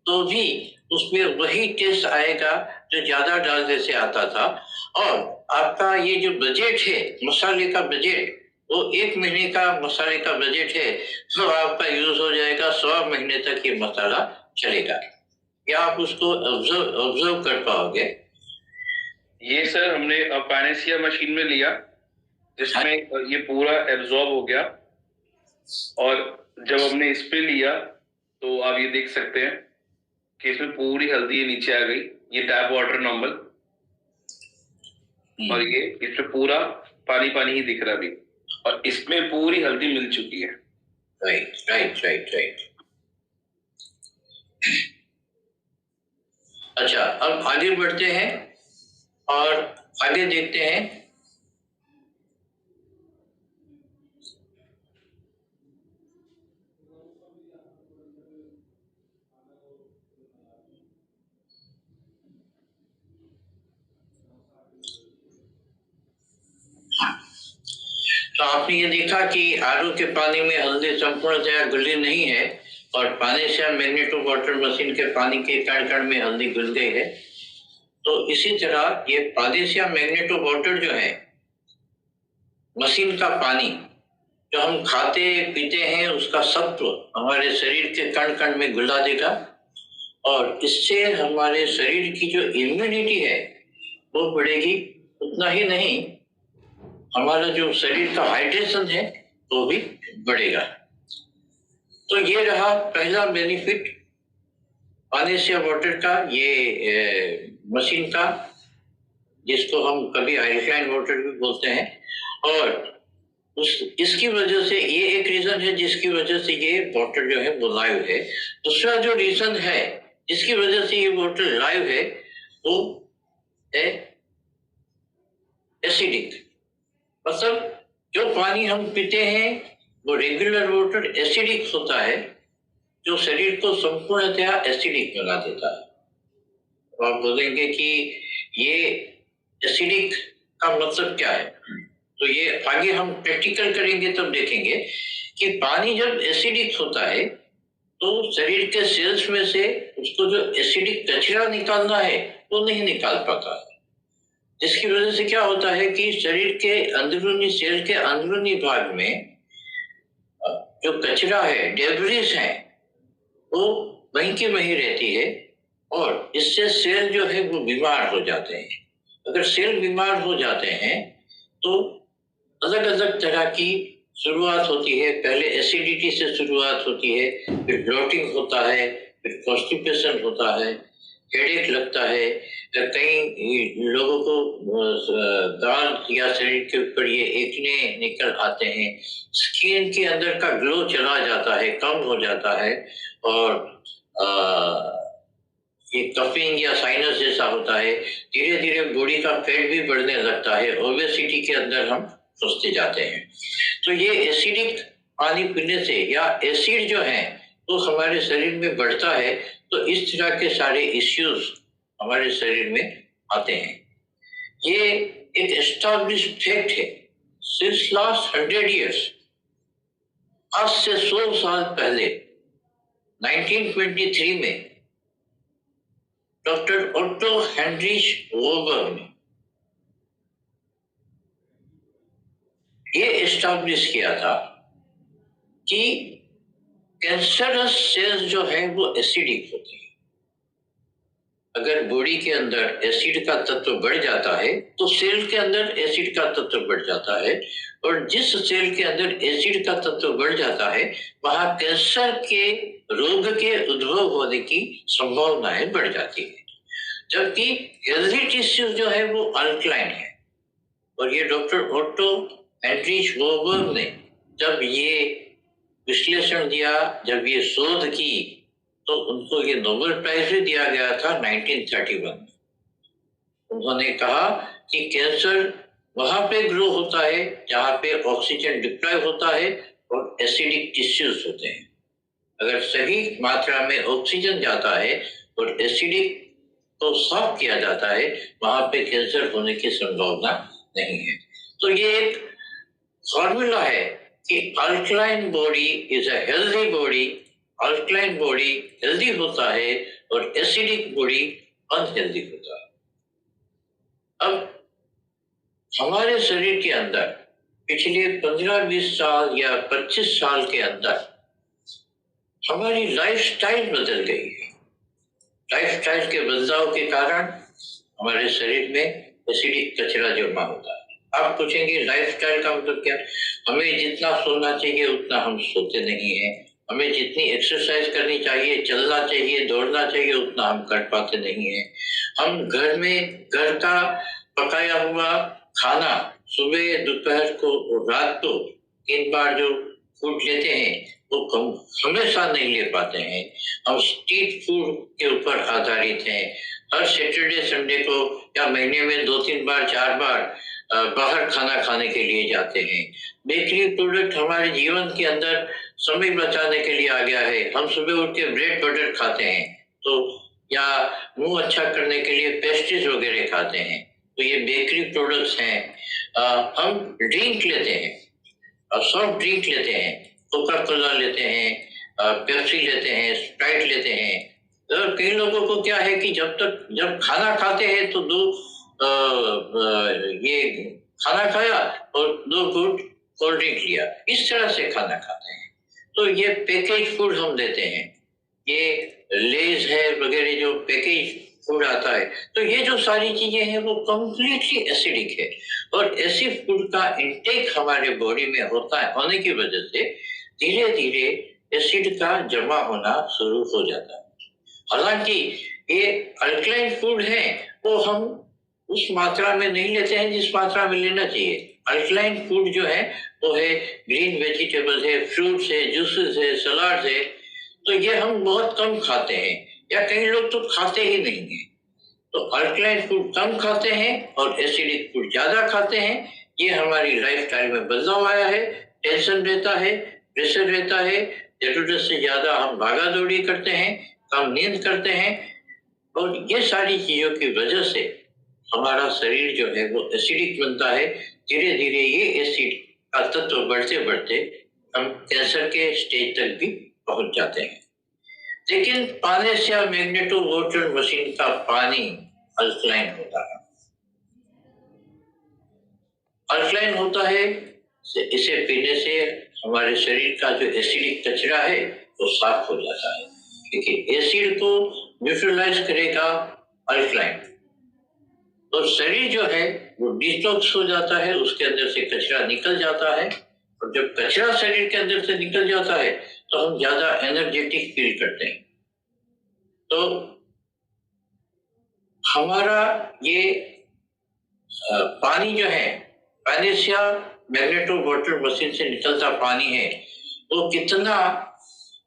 तो भी उसमें वही टेस्ट आएगा जो ज्यादा डालने से आता था। और आपका ये जो बजट है, मसाले का बजट, वो 1 महीने का मसाले का बजट है, तो आपका यूज हो जाएगा 100 महीने तक ये मसाला चलेगा। क्या आप उसको ऑब्जर्व कर पाओगे? ये सर हमने पैनेसिया मशीन में लिया जिसमें ये पूरा एब्जॉर्ब हो गया, और जब हमने इस पे लिया तो आप ये देख सकते हैं कि इसमें पूरी हल्दी नीचे आ गई। ये टैप वाटर नॉर्मल, और ये इसमें पूरा पानी पानी ही दिख रहा अभी, और इसमें पूरी हल्दी मिल चुकी है। Right right right right. अच्छा, अब आगे बढ़ते हैं और आगे देखते हैं। तो आपने ये देखा कि आरओ के पानी में हल्दी संपूर्णतया घुली नहीं है, और पानेसिया मैग्नेटो वाटर मशीन के पानी के कण कण में हल्दी घुल गई है। तो इसी तरह ये पानेसिया मैग्नेटो वाटर जो है, मशीन का पानी जो हम खाते पीते हैं, उसका सत्व हमारे शरीर के कण कण में घुला देगा, और इससे हमारे शरीर की जो इम्यूनिटी है वो बढ़ेगी। उतना ही नहीं, हमारा जो शरीर का हाइड्रेशन है वो भी बढ़ेगा। तो ये रहा पहला बेनिफिट पानेसिया वाटर का, ये मशीन का, जिसको हम कभी आइरिशाइन वाटर भी बोलते हैं। और इसकी वजह से ये एक रीजन है जिसकी वजह से ये वाटर जो है वो लाइव है। दूसरा जो रीजन है जिसकी वजह से ये वाटर लाइव है वो है एसिडिक। मतलब जो पानी हम पीते हैं वो रेगुलर वाटर एसिडिक होता है, जो शरीर को संपूर्णतया एसिडिक बना देता है। तो आप बोलेंगे कि ये एसिडिक का मतलब क्या है, तो ये आगे हम प्रैक्टिकल करेंगे तब देखेंगे कि पानी जब एसिडिक होता है तो शरीर के सेल्स में से उसको जो एसिडिक कचरा निकालना है वो नहीं निकाल पाता है, जिसकी वजह से क्या होता है कि शरीर के अंदरूनी, सेल के अंदरूनी भाग में जो कचरा है, डेब्रिस है, वो वहीं की वहीं रहती है, और इससे सेल जो है वो बीमार हो जाते हैं। अगर सेल बीमार हो जाते हैं तो अलग अलग तरह की शुरुआत होती है। पहले एसिडिटी से शुरुआत होती है, फिर ब्लोटिंग होता है, फिर कॉन्स्टिपेशन होता है, हेडेक लगता है, कई लोगों को दांत या शरीर के ऊपर ये एकने निकल आते हैं, स्किन के अंदर का ग्लो चला जाता है, कम हो जाता है, और ये कफिंग या साइनस जैसा होता है। धीरे धीरे बॉडी का फैट भी बढ़ने लगता है, ओबेसिटी के अंदर हम फंसते जाते हैं। तो ये एसिडिक पानी पीने से या एसिड जो है वो हमारे शरीर में बढ़ता है, तो इस तरह के सारे इश्यूज हमारे शरीर में आते हैं। ये एक एस्टैब्लिश्ड फैक्ट है। सिंस लास्ट 100 years, आज से 100 साल पहले 1923 में डॉक्टर ओटो हेनरिच वोबर ने ये एस्टैब्लिश किया था कि कैंसरस सेल्स जो है वो एसिडिक होते हैं। अगर बॉडी के अंदर एसिड का तत्व बढ़ जाता है तो सेल के अंदर एसिड का तत्व बढ़ जाता है, और जिस सेल के अंदर एसिड का तत्व बढ़ जाता है वहां कैंसर के रोग के उद्भव होने की संभावनाएं बढ़ जाती है। जबकि हेल्दी टिश्यू जो है वो अल्कलाइन है, और ये डॉक्टर ओटो हेनरिच वॉबर्ग ने जब ये विश्लेषण दिया, जब ये शोध की, तो उनको ये नोबेल प्राइज भी दिया गया था 1931 में। उन्होंने कहा कि कैंसर वहां पे ग्रो होता है जहां पे ऑक्सीजन डिप्राइव होता है और एसिडिक टिश्यूज होते हैं। अगर सही मात्रा में ऑक्सीजन जाता है और एसिडिक को साफ किया जाता है, वहां पे कैंसर होने की संभावना नहीं है। तो ये एक फॉर्मूला है कि alkaline body is a healthy body, alkaline body healthy होता है और एसिडिक बॉडी अनहेल्दी होता है। अब हमारे शरीर के अंदर पिछले 15-20 साल या 25 साल के अंदर हमारी लाइफस्टाइल बदल गई है। लाइफस्टाइल के बदलाव के कारण हमारे शरीर में एसिडिक कचरा जमा होता है। आप पूछेंगे लाइफस्टाइल का मतलब क्या? हमें जितना सोना चाहिए उतना हम सोते नहीं हैं, हमें जितनी एक्सरसाइज करनी चाहिए, चलना चाहिए, दौड़ना चाहिए, उतना हम कर पाते नहीं हैं। हम घर में घर का पकाया हुआ खाना सुबह, दोपहर को और रात को 3 बार जो फूड लेते हैं वो हमेशा नहीं ले पाते हैं। हम स्ट्रीट फूड के ऊपर आधारित हैं। हर सैटरडे संडे को या महीने में 2-3 बार 4 बार बाहर खाना खाने के लिए जाते हैं। बेकरी प्रोडक्ट हमारे जीवन के अंदर समय बचाने के लिए आ गया है। हम सुबह उठ के ब्रेड बटर खाते हैं, तो या मुंह अच्छा करने के लिए पेस्ट्रीज वगैरह खाते हैं, तो ये बेकरी प्रोडक्ट्स हैं। हम ड्रिंक लेते हैं, सॉफ्ट ड्रिंक लेते हैं, कोका कोला लेते हैं, पेप्सी लेते हैं, स्प्राइट लेते हैं। तो कई लोगों को क्या है कि जब खाना खाते हैं तो ये खाना खाया और 2 घूंट कोल्ड ड्रिंक लिया, इस तरह से खाना खाते हैं। तो ये पैकेज फूड हम देते हैं, ये लेज है वगैरह जो पैकेज फूड आता है, तो ये जो सारी चीजें हैं वो कंप्लीटली एसिडिक है। और एसिड फूड का इंटेक हमारे बॉडी में होने की वजह से धीरे धीरे एसिड का जमा होना शुरू हो जाता है। हालांकि ये अल्कलाइन फूड है वो हम उस मात्रा में नहीं लेते हैं जिस मात्रा में लेना चाहिए। अल्कलाइन फूड जो है वो है ग्रीन वेजिटेबल्स है, फ्रूट्स है, जूसेस है, सलाड्स है, तो ये हम बहुत कम खाते हैं, या कई लोग तो खाते ही नहीं है। तो अल्कलाइन फूड कम खाते हैं और एसिडिक फूड ज्यादा खाते हैं। ये हमारी लाइफस्टाइल में बदलाव आया है। टेंशन रहता है, प्रेशर रहता है, जरूरत से ज्यादा हम भागा दौड़ी करते हैं, कम नींद करते हैं, और ये सारी चीजों की वजह से हमारा शरीर जो है वो एसिडिक बनता है। धीरे धीरे ये एसिड का तत्व बढ़ते बढ़ते हम कैंसर के स्टेज तक भी पहुंच जाते हैं। लेकिन पानेसिया मैग्नेटो वाटर मशीन का पानी अल्कलाइन होता है। अल्कलाइन होता है, इसे पीने से हमारे शरीर का जो एसिडिक कचरा है वो साफ हो जाता है, क्योंकि एसिड को न्यूट्रलाइज करेगा अल्कलाइन, और शरीर जो है वो डिटॉक्स हो जाता है, उसके अंदर से कचरा निकल जाता है। और जब कचरा शरीर के अंदर से निकल जाता है तो हम ज्यादा एनर्जेटिक फील करते हैं। तो हमारा ये पानी जो है, पानेसिया मैग्नेटो वाटर मशीन से निकलता पानी है, वो कितना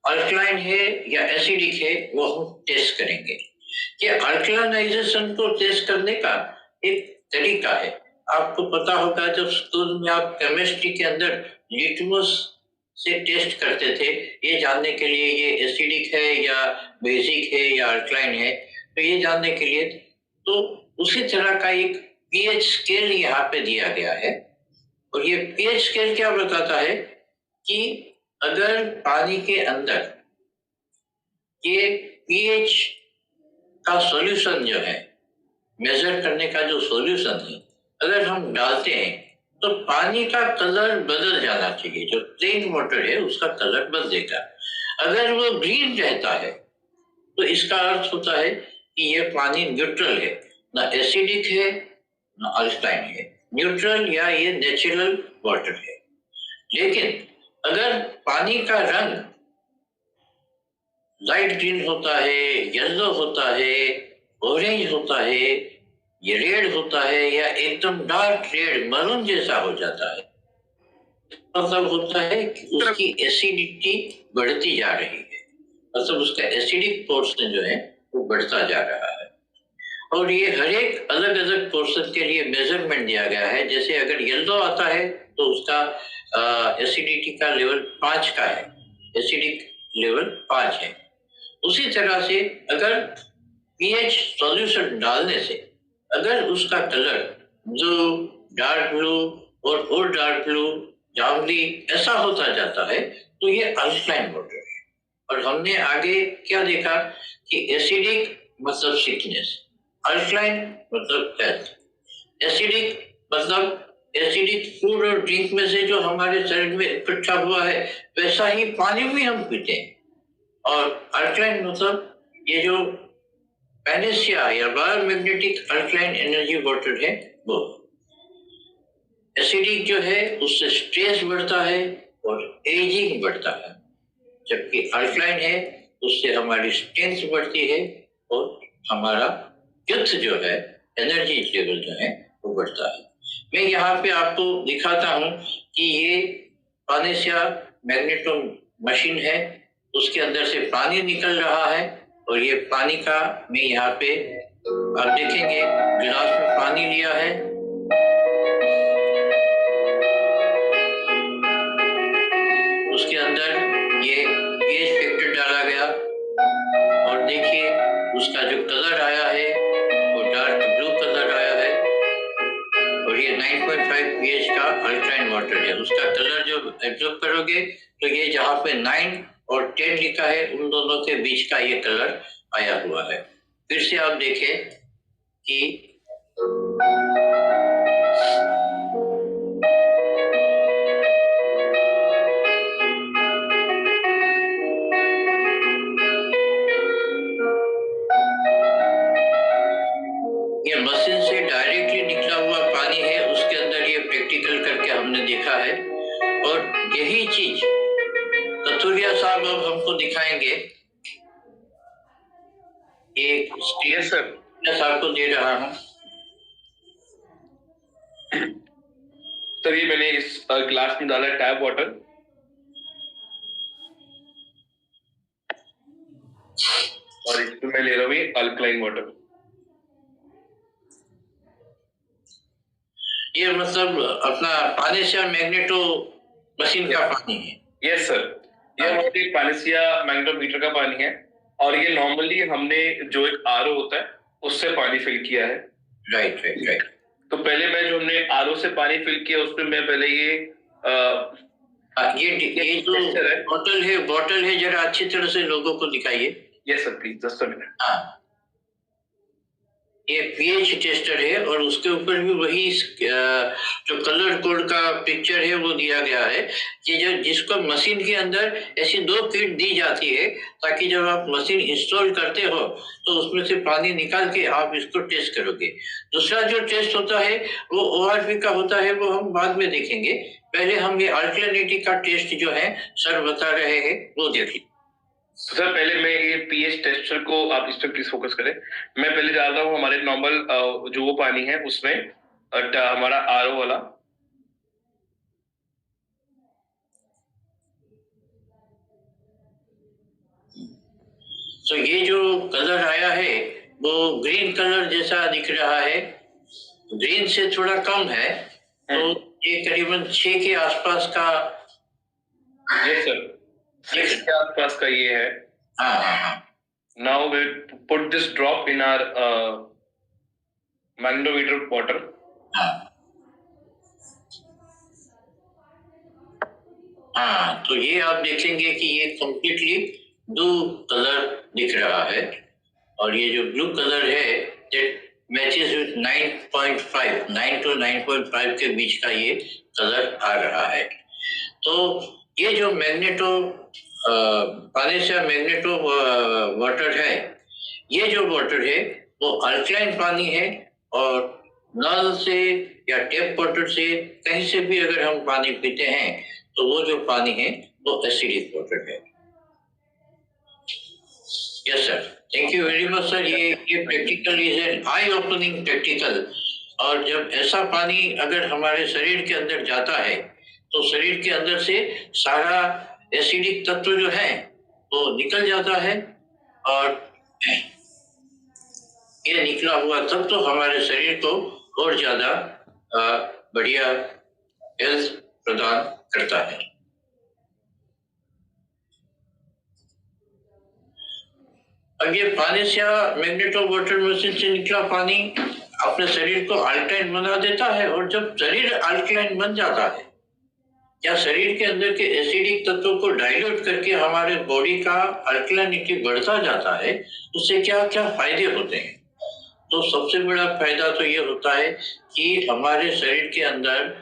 अल्कलाइन है या एसिडिक है वो हम टेस्ट करेंगे। कि अल्कलाइनाइजेशन को टेस्ट करने का एक तरीका है। आपको पता होगा जब स्कूल में आप केमिस्ट्री के अंदर लिटमस से टेस्ट करते थे, ये जानने के लिए ये एसिडिक है या बेसिक है या अल्कलाइन है, तो ये जानने के लिए, तो उसी तरह का एक पीएच स्केल यहाँ पे दिया गया है। और ये पीएच स्केल क्या बताता है कि अगर पानी के अंदर ये पीएच का सॉल्यूशन जो है, मेजर करने का जो सॉल्यूशन है, अगर हम डालते हैं तो पानी का कलर बदल जाना चाहिए। जो प्लेन वाटर है उसका कलर बदलेगा। अगर वो ग्रीन रहता है तो इसका अर्थ होता है कि ये पानी न्यूट्रल है, ना एसिडिक है ना अल्कलाइन है, न्यूट्रल या ये नेचुरल वाटर है। लेकिन अगर पानी का रंग लाइट ग्रीन होता है, येलो होता है, ऑरेंज होता है, ये रेड होता है या एकदम डार्क रेड मरून जैसा हो जाता है, मतलब होता है कि उसकी एसिडिटी बढ़ती जा रही है, मतलब उसका एसिडिक पोर्शन जो है वो बढ़ता जा रहा है। और ये हर एक अलग अलग पोर्शन के लिए मेजरमेंट दिया गया है। जैसे अगर येलो आता है तो उसका एसिडिटी का लेवल 5 का है, एसिडिक लेवल 5 है। उसी तरह से अगर पीएच सॉल्यूशन डालने से अगर उसका कलर ब्लू, डार्क ब्लू और डार्क ब्लू, जामुनी ऐसा होता जाता है तो ये अल्कलाइन वाटर है। और हमने आगे क्या देखा कि एसिडिक मतलब सिकनेस, अल्कलाइन मतलब हेल्थ। एसिडिक मतलब एसिडिक फूड और ड्रिंक में से जो हमारे शरीर में इकट्ठा हुआ है वैसा ही पानी भी हम पीते हैं। और अल्कलाइन मतलब ये जो पैनेसिया या बायोमैग्नेटिक अल्कलाइन एनर्जी वाटर है वो। एसिडिक जो है उससे स्ट्रेस बढ़ता है और एजिंग बढ़ता है, जबकि अल्कलाइन है उससे हमारी स्ट्रेंथ बढ़ती है और हमारा युद्ध जो है, एनर्जी लेवल जो है वो बढ़ता है। मैं यहाँ पे आपको दिखाता हूँ कि ये पैनेसिया मैग्नेटो मशीन है, उसके अंदर से पानी निकल रहा है और ये पानी का मैं यहाँ पे आप देखेंगे गिलास में पानी लिया है, उसके अंदर ये पीएच फैक्टर डाला गया और देखिए उसका जो कलर आया है वो डार्क ब्लू कलर आया है और ये 9.5 पीएच का अल्कलाइन वाटर है। उसका कलर जो एब्जॉर्ब करोगे तो ये जहाँ पे 9 और 10 लिखा है उन दोनों के बीच का ये कलर आया हुआ है। फिर से आप देखें कि ये मशीन से डायरेक्टली निकला हुआ पानी है, उसके अंदर ये प्रैक्टिकल करके हमने देखा है। और यही चीज कथुरिया साहब अब हमको दिखाएंगे। एक यस सर, आपको दे रहा हूँ सर ये मैंने इस ग्लास में डाला टैप वाटर और इसमें मैं ले रहा हूँ ये अल्कलाइन वाटर। ये मतलब अपना पैनेसिया मैग्नेटो मशीन का पानी है। यस सर, ये हमारे पैनेसिया मैग्नेटोमीटर का पानी है और ये नॉर्मली हमने जो एक आरओ होता है उससे पानी फिल किया है। Right right right. तो पहले मैं जो हमने आरओ से पानी फिल किया उसमें मैं पहले ये जो बॉटल है जरा अच्छी तरह से लोगों को दिखाइए। Yes sir please, just a minute. हाँ, ये पीएच टेस्टर है और उसके ऊपर भी वही जो कलर कोड का पिक्चर है वो दिया गया है कि जो जिसको मशीन के अंदर ऐसी 2 किट दी जाती है ताकि जब आप मशीन इंस्टॉल करते हो तो उसमें से पानी निकाल के आप इसको टेस्ट करोगे। दूसरा जो टेस्ट होता है वो ओआरपी का होता है, वो हम बाद में देखेंगे। पहले हम ये अल्कलिनिटी का टेस्ट जो है सर बता रहे हैं वो देखिए। सर पहले मैं ये पीएच टेस्टर को आप इस पर प्लीज फोकस करें। मैं पहले डालता हूँ हमारे नॉर्मल जो वो पानी है उसमें हमारा आरओ वाला। तो ये जो कलर आया है वो ग्रीन कलर जैसा दिख रहा है, ग्रीन से थोड़ा कम है, तो ये करीबन 6 के आसपास का। यस सर, 6 के आसपास का ये है। हाँ। Now we put this drop in our magnetometer water. हाँ, तो ये आप देखेंगे कि ये कंप्लीटली ब्लू कलर दिख रहा है और ये जो ब्लू कलर है दैट मैचेस विद 9.5, 9 to 9.5 के बीच का ये कलर आ रहा है। तो ये जो पैनेसिया मैग्नेटो वाटर है ये जो वाटर है वो अल्कलाइन पानी है, और नल से या टैप वाटर से कहीं से भी अगर हम पानी पीते हैं तो वो जो पानी है वो एसिडिक वाटर है। Yes sir, thank you very much sir. ये practical is an eye opening practical. और जब ऐसा पानी अगर हमारे शरीर के अंदर जाता है तो शरीर के अंदर से सारा एसिडिक तत्व जो है वो निकल जाता है, और ये निकला हुआ तत्व हमारे शरीर को और ज्यादा बढ़िया हेल्थ प्रदान करता है। अब ये पानेसिया मैग्नेटो वाटर मशीन से निकला पानी अपने शरीर को अल्कलाइन बना देता है, और जब शरीर अल्कलाइन बन जाता है या शरीर के अंदर के एसिडिक तत्वों को डाइल्यूट करके हमारे बॉडी का अल्कलाइनिटी बढ़ता जाता है, उससे क्या क्या फायदे होते हैं? तो सबसे बड़ा फायदा तो ये होता है कि हमारे शरीर के अंदर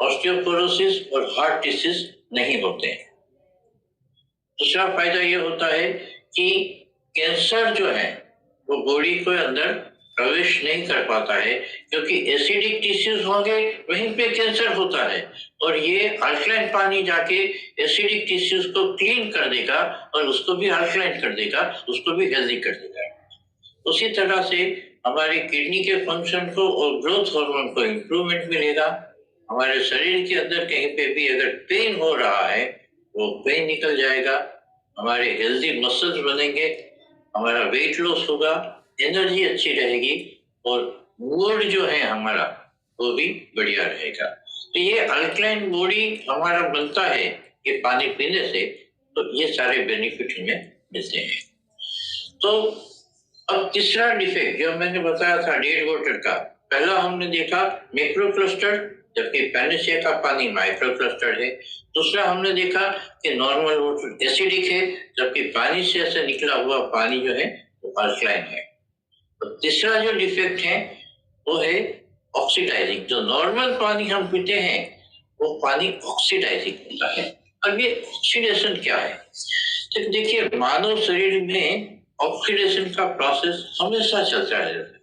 ऑस्टियोपोरोसिस और हार्ट डिसीज नहीं होते हैं। दूसरा फायदा ये होता है कि कैंसर जो है वो बॉडी के अंदर प्रवेश नहीं कर पाता है, क्योंकि एसिडिक टिश्यूज होंगे वहीं पे कैंसर होता है, और ये अल्कलाइन पानी जाके एसिडिक टिश्यूज को क्लीन कर देगा और उसको भी अल्कलाइन कर देगा, उसको भी हेल्दी कर देगा। उसी तरह से हमारी किडनी के फंक्शन को और ग्रोथ हार्मोन को इम्प्रूवमेंट मिलेगा। हमारे शरीर के अंदर कहीं पे भी अगर पेन हो रहा है वो पेन निकल जाएगा, हमारे हेल्दी मसल्स बनेंगे, हमारा वेट लॉस होगा, एनर्जी अच्छी रहेगी, और मूड जो है हमारा वो भी बढ़िया रहेगा। तो ये अल्कलाइन बॉडी हमारा बनता है ये पानी पीने से, तो ये सारे बेनिफिट हमें मिलते हैं। तो अब तीसरा डिफेक्ट जो मैंने बताया था डेड वाटर का, पहला हमने देखा मैक्रो क्लस्टर, जबकि पैनेसिया का पानी माइक्रो क्लस्टर है। दूसरा हमने देखा कि नॉर्मल वाटर एसिडिक है, जबकि पैनेसिया से निकला हुआ पानी जो है वो अल्कलाइन है। तो तीसरा जो डिफेक्ट है वो है ऑक्सीडाइजिंग। जो नॉर्मल पानी हम पीते हैं वो पानी ऑक्सीडाइजिंग होता है। अब ये ऑक्सीडेशन क्या है? तो देखिए, मानव शरीर में ऑक्सीडेशन का प्रोसेस हमेशा चलता रहता है।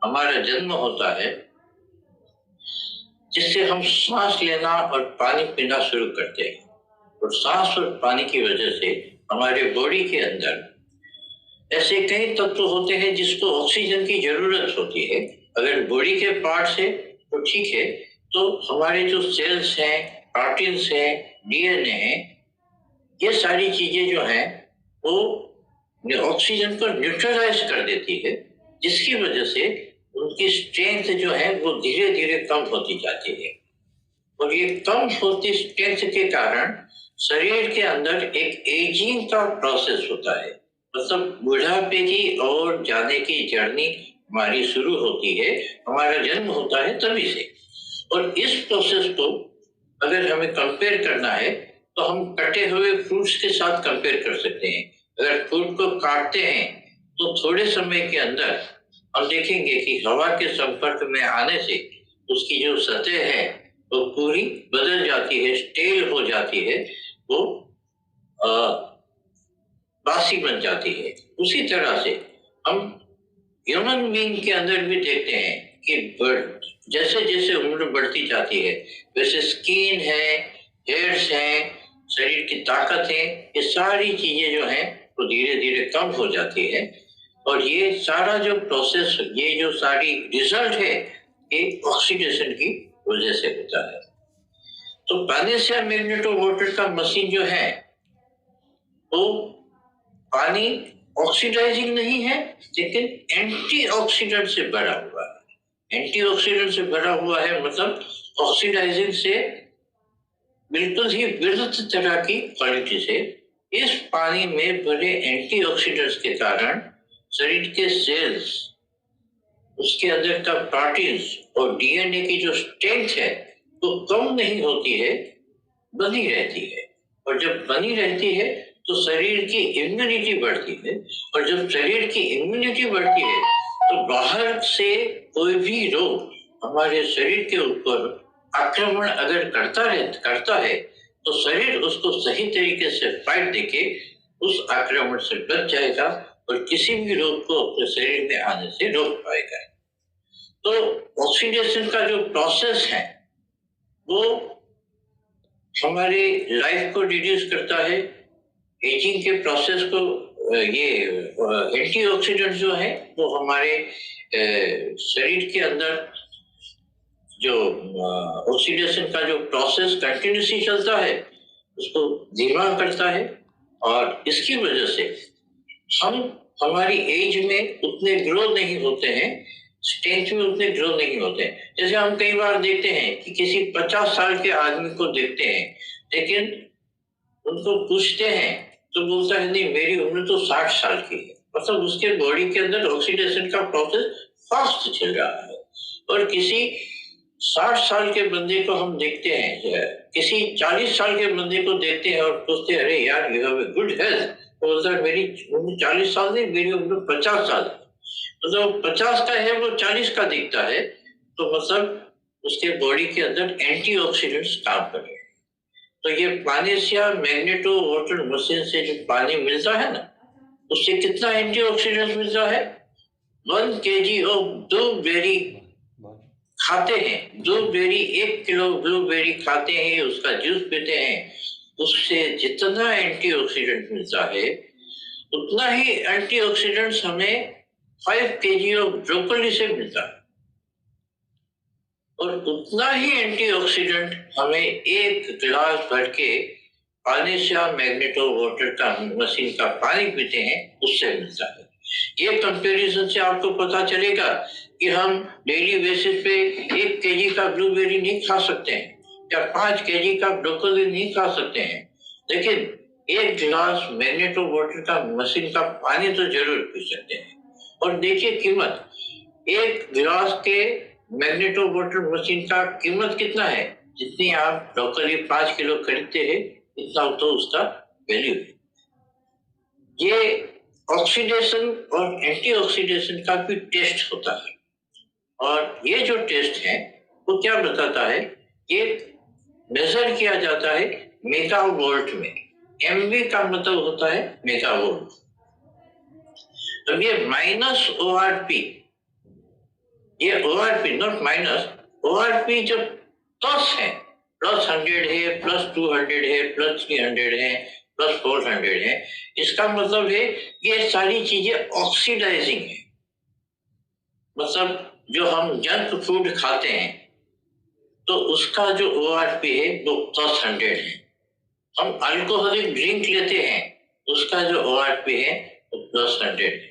हमारा जन्म होता है जिससे हम सांस लेना और पानी पीना शुरू करते हैं, और सांस और पानी की वजह से हमारे बॉडी के अंदर ऐसे कई तत्व होते हैं जिसको ऑक्सीजन की जरूरत होती है। अगर बॉडी के पार्ट है तो ठीक है, तो हमारे जो सेल्स हैं, प्रोटीन्स हैं, डीएनए है, ये सारी चीजें जो हैं वो ऑक्सीजन को न्यूट्रलाइज कर देती है, जिसकी वजह से उनकी स्ट्रेंथ जो है वो धीरे धीरे कम होती जाती है। और ये कम होती स्ट्रेंथ के कारण शरीर के अंदर एक एजिंग का प्रोसेस होता है, मतलब बुढ़ापे की ओर जाने की जर्नी हमारी शुरू होती है। हमारा जन्म होता है तभी से। और इस प्रोसेस को अगर हमें कंपेयर करना है तो हम कटे हुए फ्रूट्स के साथ कंपेयर कर सकते हैं। अगर फ्रूट को काटते हैं तो थोड़े समय के अंदर हम देखेंगे कि हवा के संपर्क में आने से उसकी जो सतह है वो पूरी बदल जाती है, स्टेल हो जाती है, वो बासी बन जाती है। उसी तरह से हम ह्यूमन बीइंग के अंदर भी देखते हैं कि जैसे जैसे उम्र बढ़ती जाती है वैसे स्किन है, हेयर्स हैं, शरीर की ताकत है, ये सारी चीजें जो हैं वो धीरे धीरे कम हो जाती है। और ये सारा जो प्रोसेस, ये जो सारी रिजल्ट है, ये ऑक्सीडेशन की वजह से होता है। तो पैनेसिया मैग्नेटो वाटर का मशीन जो है वो पानी ऑक्सीडाइजिंग नहीं है, लेकिन एंटीऑक्सीडेंट से भरा हुआ है। एंटीऑक्सीडेंट से भरा हुआ है मतलब ऑक्सीडाइजिंग से बिल्कुल ही विरुद्ध तरह की क्वालिटी से। इस पानी में भरे एंटीऑक्सीडेंट्स के कारण शरीर के सेल्स, उसके अंदर का प्रोटीन्स और डीएनए की जो स्ट्रेंथ है वो कम नहीं होती है, बनी रहती है। और जब बनी रहती है तो शरीर की इम्यूनिटी बढ़ती है, और जब शरीर की इम्यूनिटी बढ़ती है तो बाहर से कोई भी रोग हमारे शरीर के ऊपर आक्रमण अगर करता है तो शरीर उसको सही तरीके से फाइट देके उस आक्रमण से बच जाएगा और किसी भी रोग को अपने शरीर में आने से रोक पाएगा। तो ऑक्सीडेशन का जो प्रोसेस है वो हमारे लाइफ को रिड्यूस करता है, एजिंग के प्रोसेस को। ये एंटीऑक्सीडेंट जो है वो हमारे शरीर के अंदर जो ऑक्सीडेशन का जो प्रोसेस कंटिन्यूसली चलता है उसको धीमा करता है, और इसकी वजह से हम हमारी एज में उतने ग्रो नहीं होते हैं, स्टेज में उतने ग्रो नहीं होते हैं। जैसे हम कई बार देखते हैं कि किसी 50 साल के आदमी को देखते हैं, लेकिन उनको पूछते हैं तो बोलता है नहीं मेरी उम्र तो 60 साल की है। मतलब उसके बॉडी के अंदर ऑक्सीडेशन का प्रोसेस फास्ट चल रहा है। और किसी 60 साल के बंदे को हम देखते हैं, किसी 40 साल के बंदे को देखते हैं और पूछते हैं अरे यार you have a good health, तो बोलता है मेरी उम्र 40 साल नहीं, मेरी उम्र 50 साल है। मतलब 50 का है वो 40 का दिखता है, तो मतलब उसके बॉडी के अंदर एंटीऑक्सीडेंट्स काम कर रहे हैं। तो ये प्लानेसिया मैग्नेटो वाटर मशीन से जो पानी मिलता है ना, उससे कितना एंटीऑक्सीडेंट्स मिलता है? 1 kg ऑफ ब्लूबेरी खाते हैं, ब्लूबेरी 1 किलो ब्लूबेरी खाते हैं, उसका जूस पीते हैं, उससे जितना एंटीऑक्सीडेंट मिलता है उतना ही एंटीऑक्सीडेंट्स हमें 5 kg ऑफ ब्रोकोली से मिलता है, और उतना ही एंटीऑक्सीडेंट हमें 1 गिलास भर के प्लानेसिया मैग्नेटो वाटर का मशीन का पानी पीते हैं उससे मिलता है। ये कंपैरिजन से आपको पता चलेगा कि हम डेली बेसिस पे 1 kg का ब्लूबेरी नहीं खा सकते हैं या 5 kg का ब्रोकोली नहीं खा सकते हैं, लेकिन 1 गिलास मैग्नेटो वाटर का मशीन का पानी तो जरूर पी सकते हैं। और देखिए कीमत, 1 गिलास के मैग्नेटो वाटर मशीन का कीमत कितना है? जितनी आप ब्रोकोली 5 किलो खरीदते हैं इतना तो उसका वैल्यू है। ये ऑक्सीडेशन और एंटीऑक्सीडेशन का भी टेस्ट होता है, और ये जो टेस्ट है वो क्या बताता है, ये मेजर किया जाता है मेगावोल्ट में। एमवी का मतलब होता है मेगावोल्ट। अब ये माइनस ORP, ये ORP नॉट माइनस, ORP जब प्लस है, प्लस 100 है, प्लस 200 है, प्लस 300 है, प्लस 400 है, इसका मतलब है ये सारी चीजें ऑक्सीडाइजिंग है। मतलब जो हम जंक फूड खाते हैं तो उसका जो ORP है वो प्लस 100 है। हम अल्कोहलिक ड्रिंक लेते हैं उसका जो ORP है वो प्लस 100 है।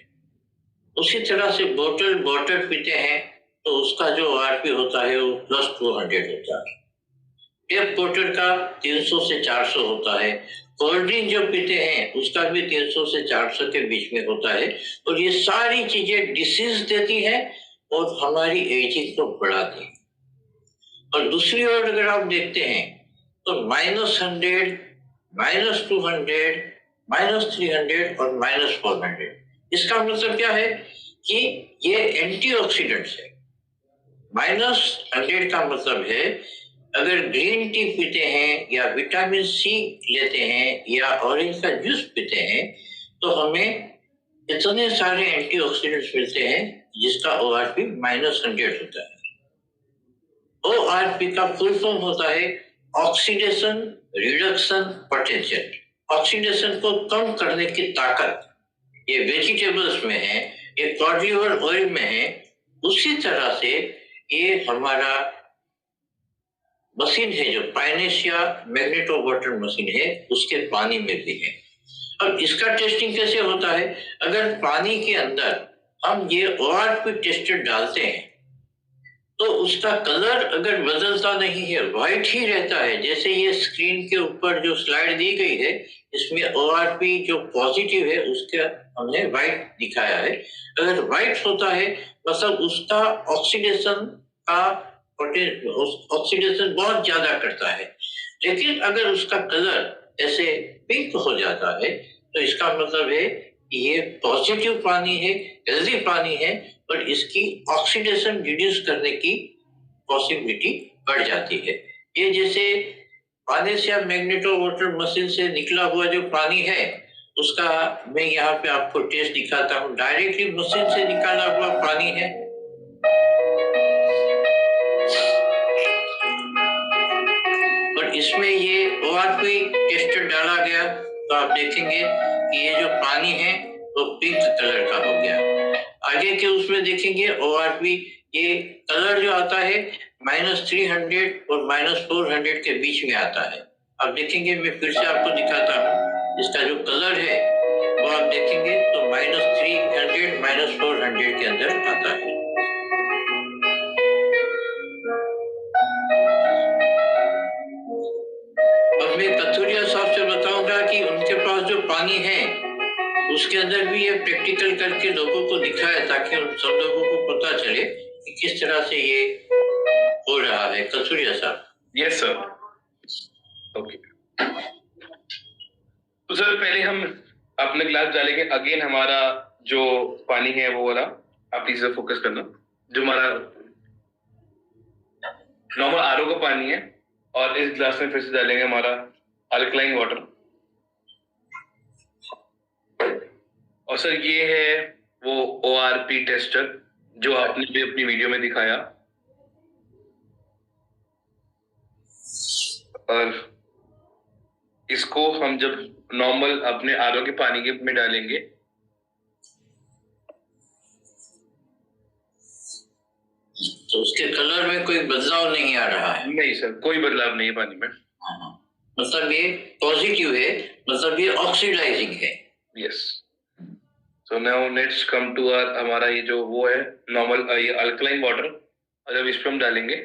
उसी तरह से बोतल वाटर पीते हैं तो उसका जो ORP होता है वो प्लस 200 होता है। टेप वाटर का 300 से 400 होता है। कोल्ड ड्रिंक जो पीते हैं उसका भी 300 से 400 के बीच में होता है। और ये सारी चीजें डिसीज देती हैं और हमारी एजिंग को बढ़ाती है। और दूसरी ओर अगर आप देखते हैं तो -100, -200, -300 और -400, इसका मतलब क्या है कि ये एंटीऑक्सीडेंट्स है। -100 का मतलब है अगर ग्रीन टी पीते हैं या विटामिन सी लेते हैं या ऑरेंज का जूस पीते हैं तो हमें इतने सारे एंटीऑक्सीडेंट्स मिलते हैं जिसका ORP -100 होता है। ORP का फुल फॉर्म होता है ऑक्सीडेशन रिडक्शन पोटेंशियल। ऑक्सीडेशन को कम करने की ताकत ये वेजिटेबल्स में है, ये कार्निवोर ऑयल में है। उसी तरह से ये हमारा मशीन है जो प्लानेसिया मैग्नेटो वाटर मशीन है उसके पानी में भी है। अब इसका टेस्टिंग कैसे होता है? अगर पानी के अंदर हम ये ORP टेस्टर डालते हैं तो उसका कलर अगर बदलता नहीं है, व्हाइट ही रहता है। जैसे ये स्क्रीन के ऊपर जो स्लाइड दी गई है इसमें ORP जो पॉजिटिव है उसका हमने व्हाइट दिखाया है। अगर व्हाइट होता है मतलब उसका ऑक्सीडेशन का ऑक्सीडेशन बहुत ज्यादा करता है। लेकिन अगर उसका कलर ऐसे पिंक हो जाता है तो इसका मतलब है कि ये पॉजिटिव पानी है, हेल्दी पानी है और इसकी ऑक्सीडेशन रिड्यूस करने की पॉसिबिलिटी बढ़ जाती है। ये जैसे प्लानेसिया मैग्नेटो वाटर मशीन से निकला हुआ जो पानी है उसका मैं यहाँ पे आपको टेस्ट दिखाता हूँ। डायरेक्टली मशीन से निकाला हुआ पानी है। और इसमें ये ORP टेस्टर डाला गया तो आप देखेंगे कि ये जो पानी है वो पिंक कलर का हो गया। आगे के उसमें देखेंगे ORP, ये कलर जो आता है -300 और -400 के बीच में आता है। आप देखेंगे, मैं फिर से आपको दिखाता हूँ, इसका जो कलर है वो आप देखेंगे तो -300 -400 के अंदर आता है। और मैं कथुरिया साहब से बताऊंगा कि उनके पास जो पानी है उसके अंदर भी ये प्रैक्टिकल करके लोगों को दिखाया, ताकि उन सब लोगों को पता चले कि किस तरह से ये हो रहा है। कथुरिया साहब। Yes sir. ओके, तो सर पहले हम अपने ग्लास डालेंगे। अगेन हमारा जो पानी है वो वाला, आप प्लीज फोकस करना, जो हमारा नॉर्मल आरओ का पानी है, और इस ग्लास में फिर से डालेंगे हमारा अल्कलाइन वाटर। और सर ये है वो ORP टेस्टर जो आपने भी अपनी वीडियो में दिखाया। और इसको हम जब नॉर्मल अपने आरओ के पानी के में डालेंगे तो उसके कलर में कोई बदलाव नहीं आ रहा है। नहीं सर, कोई बदलाव नहीं है पानी में। मतलब ये पॉजिटिव है, मतलब ये ऑक्सीडाइजिंग है। Yes. So now let's come to our, हमारा ये जो वो है नॉर्मल ये अल्कलाइन वाटर, और जब इस पे हम डालेंगे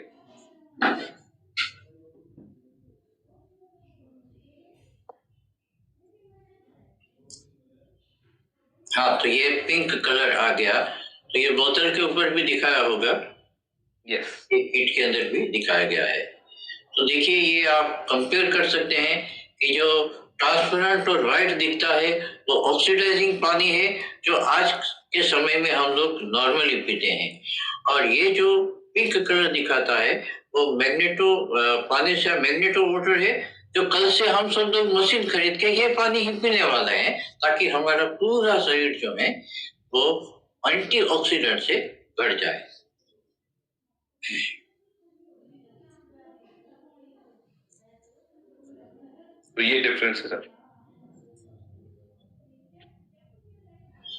हाँ, तो ये पिंक कलर आ गया। तो ये बोतल के ऊपर भी दिखाया होगा। यस, एक किट के अंदर भी दिखाया गया है। तो देखिए, ये आप कंपेयर कर सकते हैं कि जो ट्रांसपेरेंट और व्हाइट दिखता है वो ऑक्सीडाइजिंग पानी है, जो आज के समय में हम लोग नॉर्मली पीते हैं। और ये जो पिंक कलर दिखाता है वो मैग्नेटो पानी से मैग्नेटो वाटर है, जो कल से हम सब लोग मशीन खरीद के ये पानी ही पीने वाले हैं, ताकि हमारा पूरा शरीर जो है वो एंटीऑक्सीडेंट से भर जाए। तो ये डिफरेंस है सर।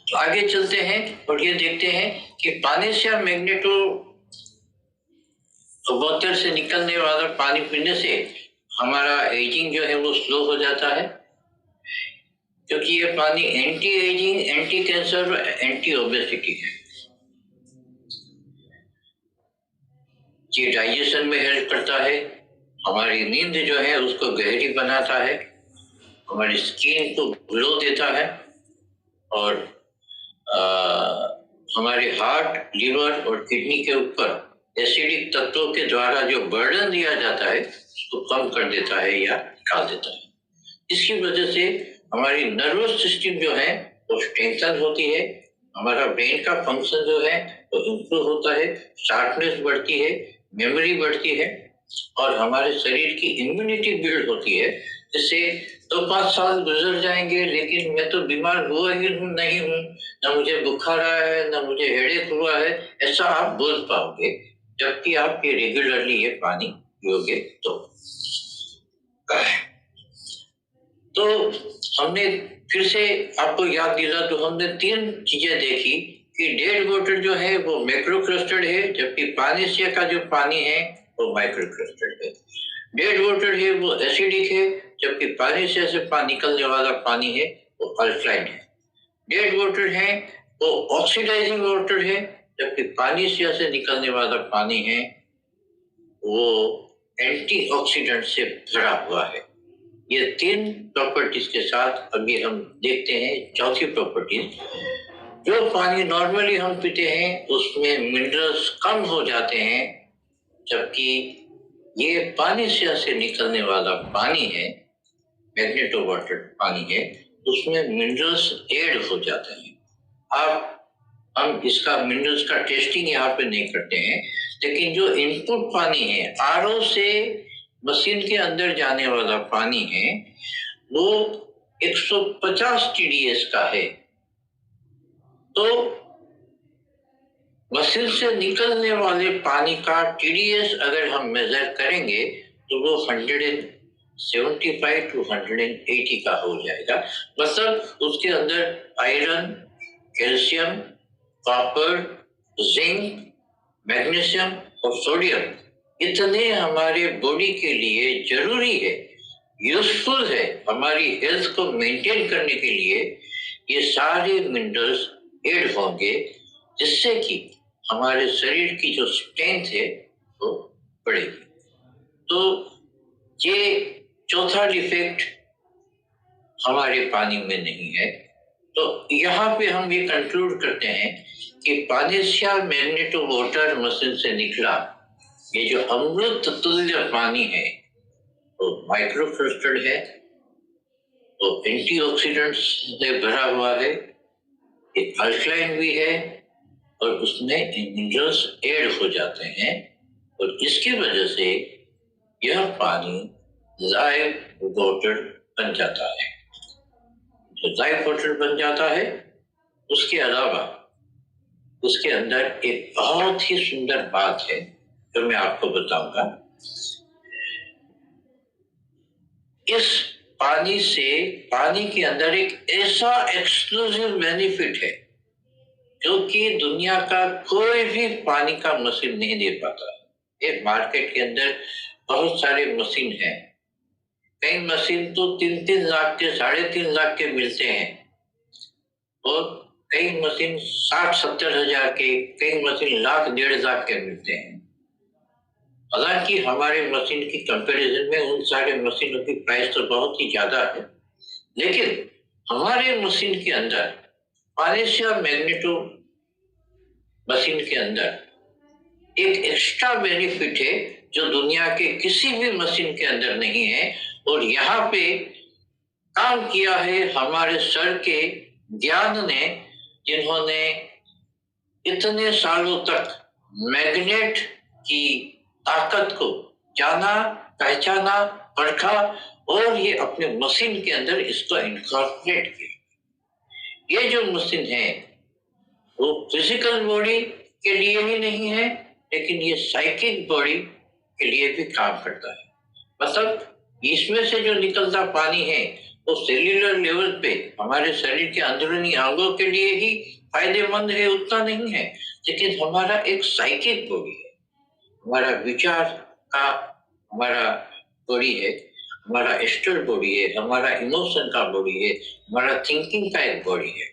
तो आगे चलते हैं और ये देखते हैं कि पानी से मैग्नेटो बोतल से निकलने वाला पानी पीने से हमारा एजिंग जो है वो स्लो हो जाता है, क्योंकि ये पानी एंटी एजिंग, एंटी कैंसर और एंटी ओबेसिटी है। ये डाइजेशन में हेल्प करता है, हमारी नींद जो है उसको गहरी बनाता है, हमारी स्किन को ग्लो देता है, और हमारे हार्ट, लिवर और किडनी के ऊपर एसिडिक तत्वों के द्वारा जो बर्डन दिया जाता है उसको कम कर देता है या निकाल देता है। इसकी वजह से हमारी नर्वस सिस्टम जो है वो स्ट्रेंथन होती है, हमारा ब्रेन का फंक्शन जो है वो इम्प्रूव होता है, शार्पनेस बढ़ती है, मेमोरी बढ़ती है, और हमारे शरीर की इम्यूनिटी बिल्ड होती है। जिससे 2-5 साल गुजर जाएंगे लेकिन मैं तो बीमार हुआ ही नहीं हूँ, ना मुझे बुखार आया है, ना मुझे हेडेक हुआ है, ऐसा आप बोल पाओगे, जबकि आप ये रेगुलरली ये पानी पियोगे तो हमने फिर से आपको याद दिला तो हमने 3 चीजें देखी कि डेड वाटर जो है वो मैक्रो क्लस्टर्ड है, जबकि पानेसिया का जो पानी है वो माइक्रो क्लस्टर्ड है। डेड वाटर है वो एसिडिक है, जबकि पानेसिया से निकलने वाला पानी है वो अल्कलाइन है। डेड वाटर है वो ऑक्सीडाइजिंग वाटर है, जबकि पानेसिया से निकलने वाला पानी है वो एंटीऑक्सीडेंट से भरा हुआ है। ये 3 प्रॉपर्टीज के साथ अभी हम देखते हैं चौथी प्रॉपर्टीज। जो पानी नॉर्मली हम पीते हैं उसमें मिनरल्स कम हो जाते हैं, जबकि ये पानेसिया से निकलने वाला पानी है, मैग्नेटो वाटर पानी है, उसमें मिनरल्स ऐड हो जाते हैं। अब हम इसका मिनरल्स का टेस्टिंग यहाँ पे नहीं करते हैं, लेकिन जो इनपुट पानी है आरओ से मशीन के अंदर जाने वाला पानी है वो 150 TDS का है, तो मशीन से निकलने वाले पानी का TDS अगर हम मेजर करेंगे तो वो 175 to 180 का हो जाएगा। मतलब उसके अंदर iron, calcium, copper, zinc, magnesium और सोडियम इतने हमारे बॉडी के लिए जरूरी है, यूजफुल है, हमारी हेल्थ को मेंटेन करने के लिए ये सारे मिनरल्स ऐड होंगे, जिससे कि हमारे शरीर की जो स्ट्रेंथ है वो बढ़ेगी। तो ये चौथा डिफेक्ट हमारे पानी में नहीं है। तो यहाँ पे हम ये कंक्लूड करते हैं कि पानेसिया मैग्नेटो वाटर मशीन से निकला ये जो अमृत तुल्य पानी है वो माइक्रोक्रिस्टल है, तो एंटीऑक्सीडेंट्स से भरा हुआ है, ये अल्कलाइन भी है और उसमें मिनरल्स ऐड हो जाते हैं और इसकी वजह से यह पानी लाइव वाटर बन जाता है। जो लाइव वाटर बन जाता है उसके अलावा उसके अंदर एक बहुत ही सुंदर बात है जो मैं आपको बताऊंगा। इस पानी से पानी के अंदर एक ऐसा एक्सक्लूसिव बेनिफिट है जो कि दुनिया का कोई भी पानी का मशीन नहीं दे पाता। एक मार्केट के अंदर बहुत सारे मशीन हैं, कई मशीन तो 3-3 लाख के 3.5 लाख के मिलते हैं और कई मशीन 60-70 हजार के, कई मशीन 1,00,000-1,50,000 के मिलते हैं। हालांकि हमारे मशीन की कंपैरिजन में उन सारे मशीनों की प्राइस तो बहुत ही ज्यादा है, लेकिन हमारे मशीन के अंदर पानेसिया मैग्नेटो मशीन के अंदर एक एक्स्ट्रा बेनिफिट है जो दुनिया के किसी भी मशीन के अंदर नहीं है। और यहाँ पे काम किया है हमारे सर के ज्ञान ने, जिन्होंने इतने सालों तक मैग्नेट की ताकत को जाना, पहचाना, परखा और ये अपने मशीन के अंदर इसको इनकॉर्पोरेट किया। ये जो मशीन है वो फिजिकल बॉडी के लिए ही नहीं है, लेकिन ये साइकिक बॉडी के लिए भी काम करता है। मतलब इसमें से जो निकलता पानी है वो सेल्यूलर लेवल पे हमारे शरीर के अंदरूनी अंगों के लिए ही फायदेमंद है, उतना नहीं है, लेकिन हमारा एक साइकिक बॉडी है, हमारा विचार का हमारा बॉडी है, हमारा एस्ट्रल बॉडी है, हमारा इमोशन का बॉडी है, हमारा थिंकिंग का एक बॉडी है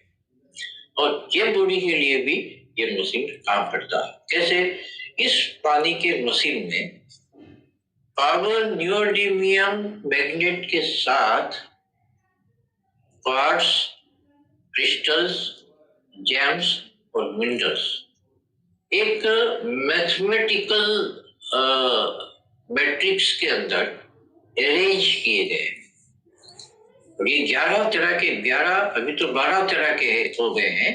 और ये बॉडी के लिए भी ये मशीन काम करता है। कैसे? इस पानी के मशीन में पावर नियोडिमियम मैग्नेट के साथ क्वार्ट्ज, क्रिस्टल्स, जेम्स और मिनरल्स एक मैथमेटिकल मैट्रिक्स के अंदर अरेंज किए गए। और ये 11 तरह के 11 अभी तो 12 तरह के हो गए हैं,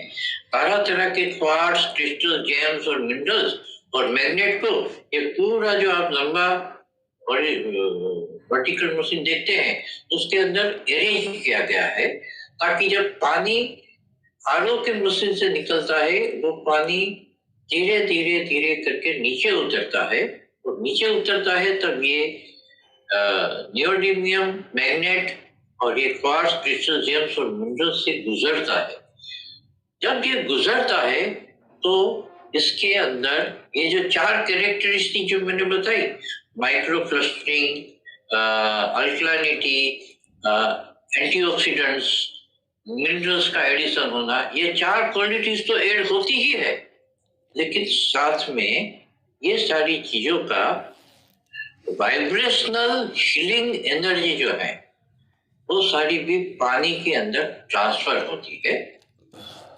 12 तरह के क्वार्ट्ज, क्रिस्टल, जेम्स और मिनरल्स और मैग्नेट को ये पूरा जो आप लंबा और वर्टिकल मशीन देखते हैं उसके अंदर अरेंज किया गया है, ताकि जब पानी आरओ के मशीन से निकलता है वो पानी धीरे धीरे धीरे करके नीचे उतरता है और नीचे उतरता है तब ये नियोडिमियम मैग्नेट और ये क्वार्ट्ज, क्रिस्टल, जेम्स और मिनरल्स से गुजरता है। जब ये गुजरता है तो इसके अंदर ये जो 4 कैरेक्टरिस्टिक जो मैंने बताई, माइक्रो क्लस्टरिंग, अल्कलाइनिटी, एंटीऑक्सीडेंट्स, मिनरल्स का एडिशन होना, ये 4 क्वालिटीज तो ऐड होती ही है, लेकिन साथ में ये सारी चीजों का वाइब्रेशनल हीलिंग एनर्जी जो है वो सारी भी पानी के अंदर ट्रांसफर होती है,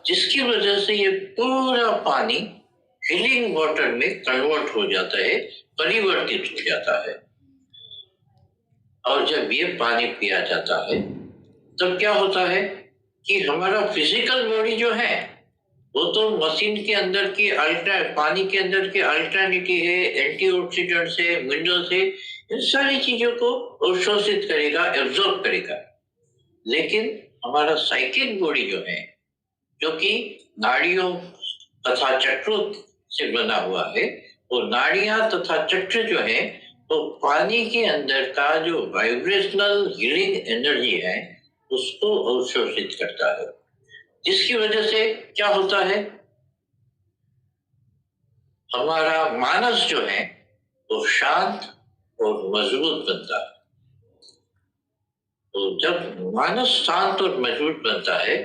जिसकी वजह से ये पूरा पानी हीलिंग वाटर में कन्वर्ट हो जाता है, परिवर्तित हो जाता है। और जब ये पानी पिया जाता है तब क्या होता है कि हमारा फिजिकल बॉडी जो है वो तो मशीन के अंदर की पानी के अंदर की अल्टरनेटी है, एंटीऑक्सीडेंट्स है, मिनरल्स है, इन सारी चीजों को अवशोषित करेगा, एब्जॉर्ब करेगा। लेकिन हमारा साइकिक बॉडी जो है, जो कि नाड़ियों तथा चक्रों से बना हुआ है, वो नाड़ियां तथा चक्र जो है वो पानी के अंदर का जो वाइब्रेशनल हीलिंग एनर्जी है उसको अवशोषित करता है, जिसकी वजह से क्या होता है, हमारा मानस जो है वो शांत और मजबूत बनता है। तो जब मानस शांत और मजबूत बनता है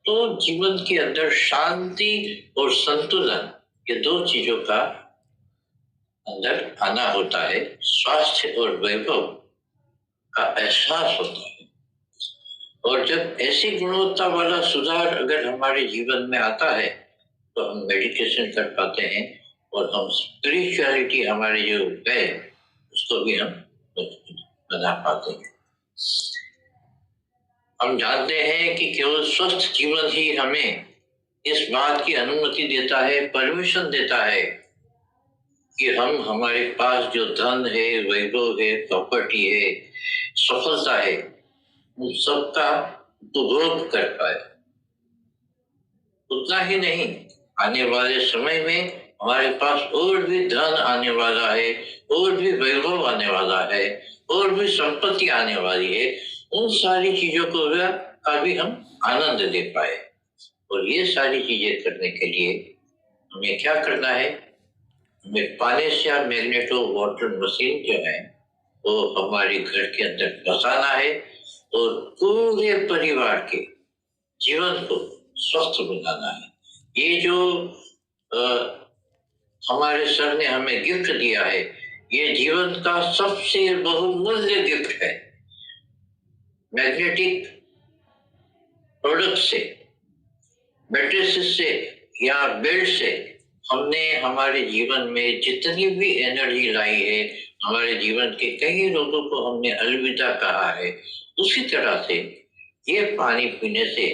तो जीवन के अंदर शांति और संतुलन, ये दो चीजों का अंदर आना होता है, स्वास्थ्य और वैभव का एहसास होता है। और जब ऐसी गुणवत्ता वाला सुधार अगर हमारे जीवन में आता है तो हम मेडिटेशन कर पाते हैं और हम स्पिरिचुअलिटी हमारे जो है उसको भी हम बना पाते हैं। हम जानते हैं कि केवल स्वस्थ जीवन ही हमें इस बात की अनुमति देता है, परमिशन देता है कि हम हमारे पास जो धन है, वैभव है, प्रॉपर्टी है, सफलता है, उन सबका उपभोग कर पाए। उतना ही नहीं, आने वाले समय में हमारे पास और भी धन आने वाला है, और भी वैभव आने वाला है, और भी संपत्ति आने वाली है, उन सारी चीजों को का भी हम आनंद ले पाए। और ये सारी चीजें करने के लिए हमें क्या करना है, हमें पानेसिया मैग्नेटो वाटर मशीन जो है वो हमारे घर के अंदर बसाना है और पूरे परिवार के जीवन को स्वस्थ बनाना है। ये जो हमारे सर ने हमें गिफ्ट दिया है, ये जीवन का सबसे बहुमूल्य गिफ्ट है। मैग्नेटिक प्रोडक्ट से, मैट्रिसेस से या बेल्ट से हमने हमारे जीवन में जितनी भी एनर्जी लाई है, हमारे जीवन के कई लोगों को हमने अलविदा कहा है, उसी तरह से ये पानी पीने से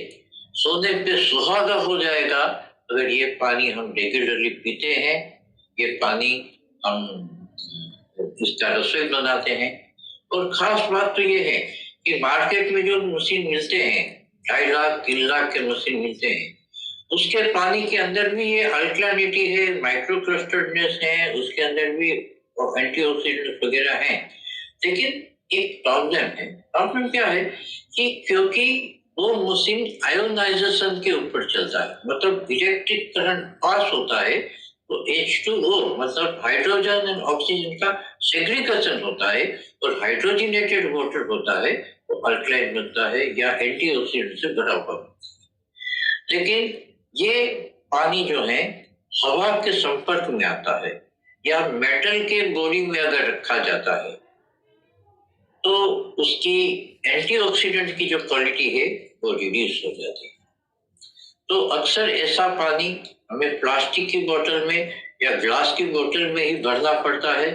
सोने पे सुहागा हो जाएगा। अगर ये पानी हम रेगुलरली पीते हैं, ये पानी हम इसका रसोई बनाते हैं। और खास बात तो ये है कि मार्केट में जो मशीन मिलते हैं, 2.5 लाख 3 लाख के मशीन मिलते हैं, उसके पानी के अंदर भी ये अल्कलानिटी है, माइक्रो क्लस्टर्डनेस है, उसके अंदर भी एंटीऑक्सीडेंट वगैरह हैं। लेकिन एक प्रॉब्लम है। प्रॉब्लम क्या है कि क्योंकि वो मशीन आयोनाइजेशन के ऊपर चलता है, मतलब इलेक्ट्रिक करंट पास होता है तो H2O मतलब हाइड्रोजन एंड ऑक्सीजन का सेग्रीगेशन होता है और हाइड्रोजनेटेड वाटर होता है, वो अल्कलाइन बनता है या एंटीऑक्सीडेंट से भरा हुआ होता है। लेकिन ये पानी जो है हवा के संपर्क में आता है या मेटल के बॉडी में अगर रखा जाता है तो उसकी एंटीऑक्सीडेंट की जो क्वालिटी है वो रिड्यूस हो जाती है। तो अक्सर ऐसा पानी हमें प्लास्टिक की बोतल में या ग्लास की बोतल में ही भरना पड़ता है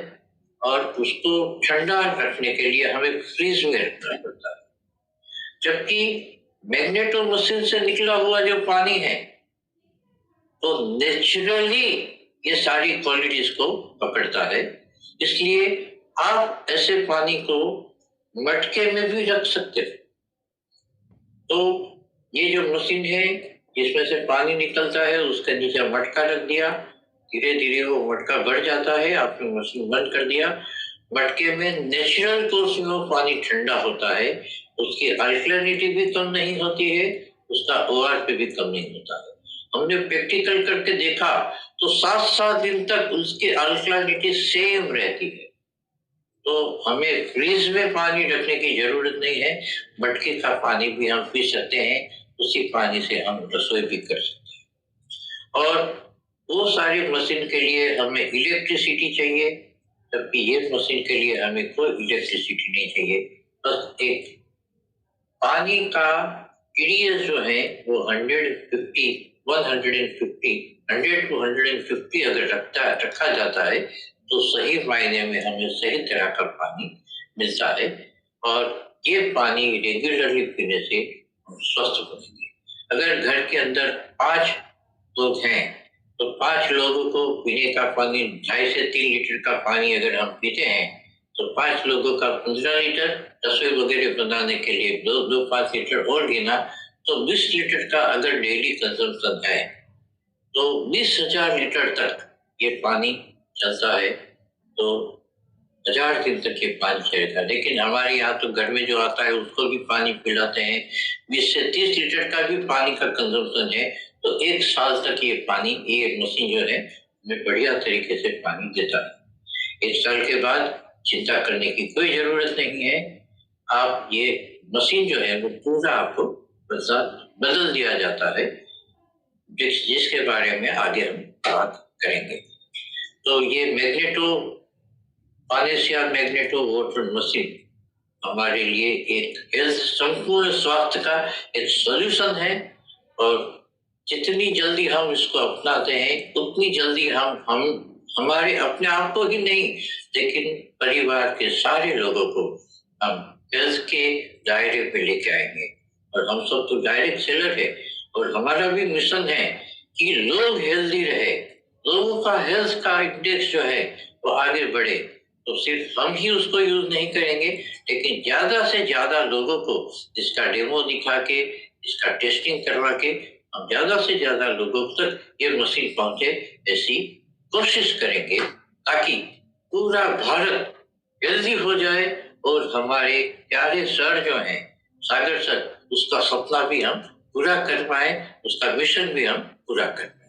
और उसको ठंडा रखने के लिए हमें फ्रीज में रखना पड़ता है। जबकि मैग्नेटो मशीन से निकला हुआ जो पानी है तो नेचुरली ये सारी क्वालिटीज को पकड़ता है। इसलिए आप ऐसे पानी को मटके में भी रख सकते हो। तो ये जो मशीन है जिसमें से पानी निकलता है, उसके नीचे मटका रख दिया, धीरे धीरे वो मटका बढ़ जाता है, आपने मशीन बंद कर दिया। मटके में नेचुरल कोर्स में वो पानी ठंडा होता है, उसकी अल्कलिनिटी भी कम नहीं होती है, उसका OR पे भी कम नहीं होता है। हमने प्रैक्टिकल करके देखा तो 7-7 दिन तक उसकी अल्कलिनिटी सेम रहती है। तो हमें फ्रीज में पानी रखने की जरूरत नहीं है, मटके का पानी भी हम पी सकते हैं, उसी पानी से हम रसोई भी कर सकते हैं। और वो सारी मशीन के लिए हमें इलेक्ट्रिसिटी चाहिए, जबकि ये मशीन के लिए हमें कोई इलेक्ट्रिसिटी नहीं चाहिए। बस एक पानी का TDS जो है वो 100 to 150 अगर रखा जाता है तो सही मायने में हमें सही तरह का पानी मिलता है। और ये पानी रेगुलरली पीने से हम स्वस्थ बनेंगे। अगर घर के अंदर 5 लोग हैं तो 5 लोगों को पीने का पानी 2.5 से 3 लीटर का पानी अगर हम पीते हैं तो 5 लोगों का 15 लीटर, रसोई वगैरह बनाने के लिए 5 लीटर और गिना, तो 20 लीटर का अगर डेली कंजम्पशन है तो 20,000 लीटर तक ये पानी चलता है। तो 1000 दिन तक ये पानी चलेगा। लेकिन हमारे यहाँ तो घर में जो आता है उसको भी पानी पिलाते हैं। 20 से 30 लीटर का भी पानी का कंजम्पशन है, तो 1 साल तक ये पानी, ये मशीन जो है हमें बढ़िया तरीके से पानी देता है। 1 साल के बाद चिंता करने की कोई जरूरत नहीं है। आप ये मशीन जो है वो पूरा आपको बदल दिया जाता है, जिसके बारे में आगे हम बात करेंगे। तो ये मैग्नेटो, पानेसिया मैग्नेटो वाटर मशीन हमारे लिए एक हेल्थ, संपूर्ण स्वास्थ्य का एक सॉल्यूशन है। और जितनी जल्दी हम इसको अपनाते हैं उतनी जल्दी हम हमारे अपने आप को ही नहीं, लेकिन परिवार के सारे लोगों को हम हेल्थ के दायरे पे लेके आएंगे। और हम सब तो डायरेक्ट सेलर है, और हमारा भी मिशन है कि लोग हेल्दी रहे, लोगों का हेल्थ का इंडेक्स जो है वो आगे बढ़े। तो सिर्फ हम ही उसको यूज नहीं करेंगे, लेकिन ज्यादा से ज्यादा लोगों को इसका डेमो दिखा के, इसका टेस्टिंग करवा के हम ज्यादा से ज्यादा लोगों तक ये मशीन पहुंचे, ऐसी कोशिश करेंगे, ताकि पूरा भारत हेल्दी हो जाए और हमारे प्यारे सर जो हैं, सागर सर, उसका सपना भी हम पूरा कर पाए, उसका मिशन भी हम पूरा कर पाए।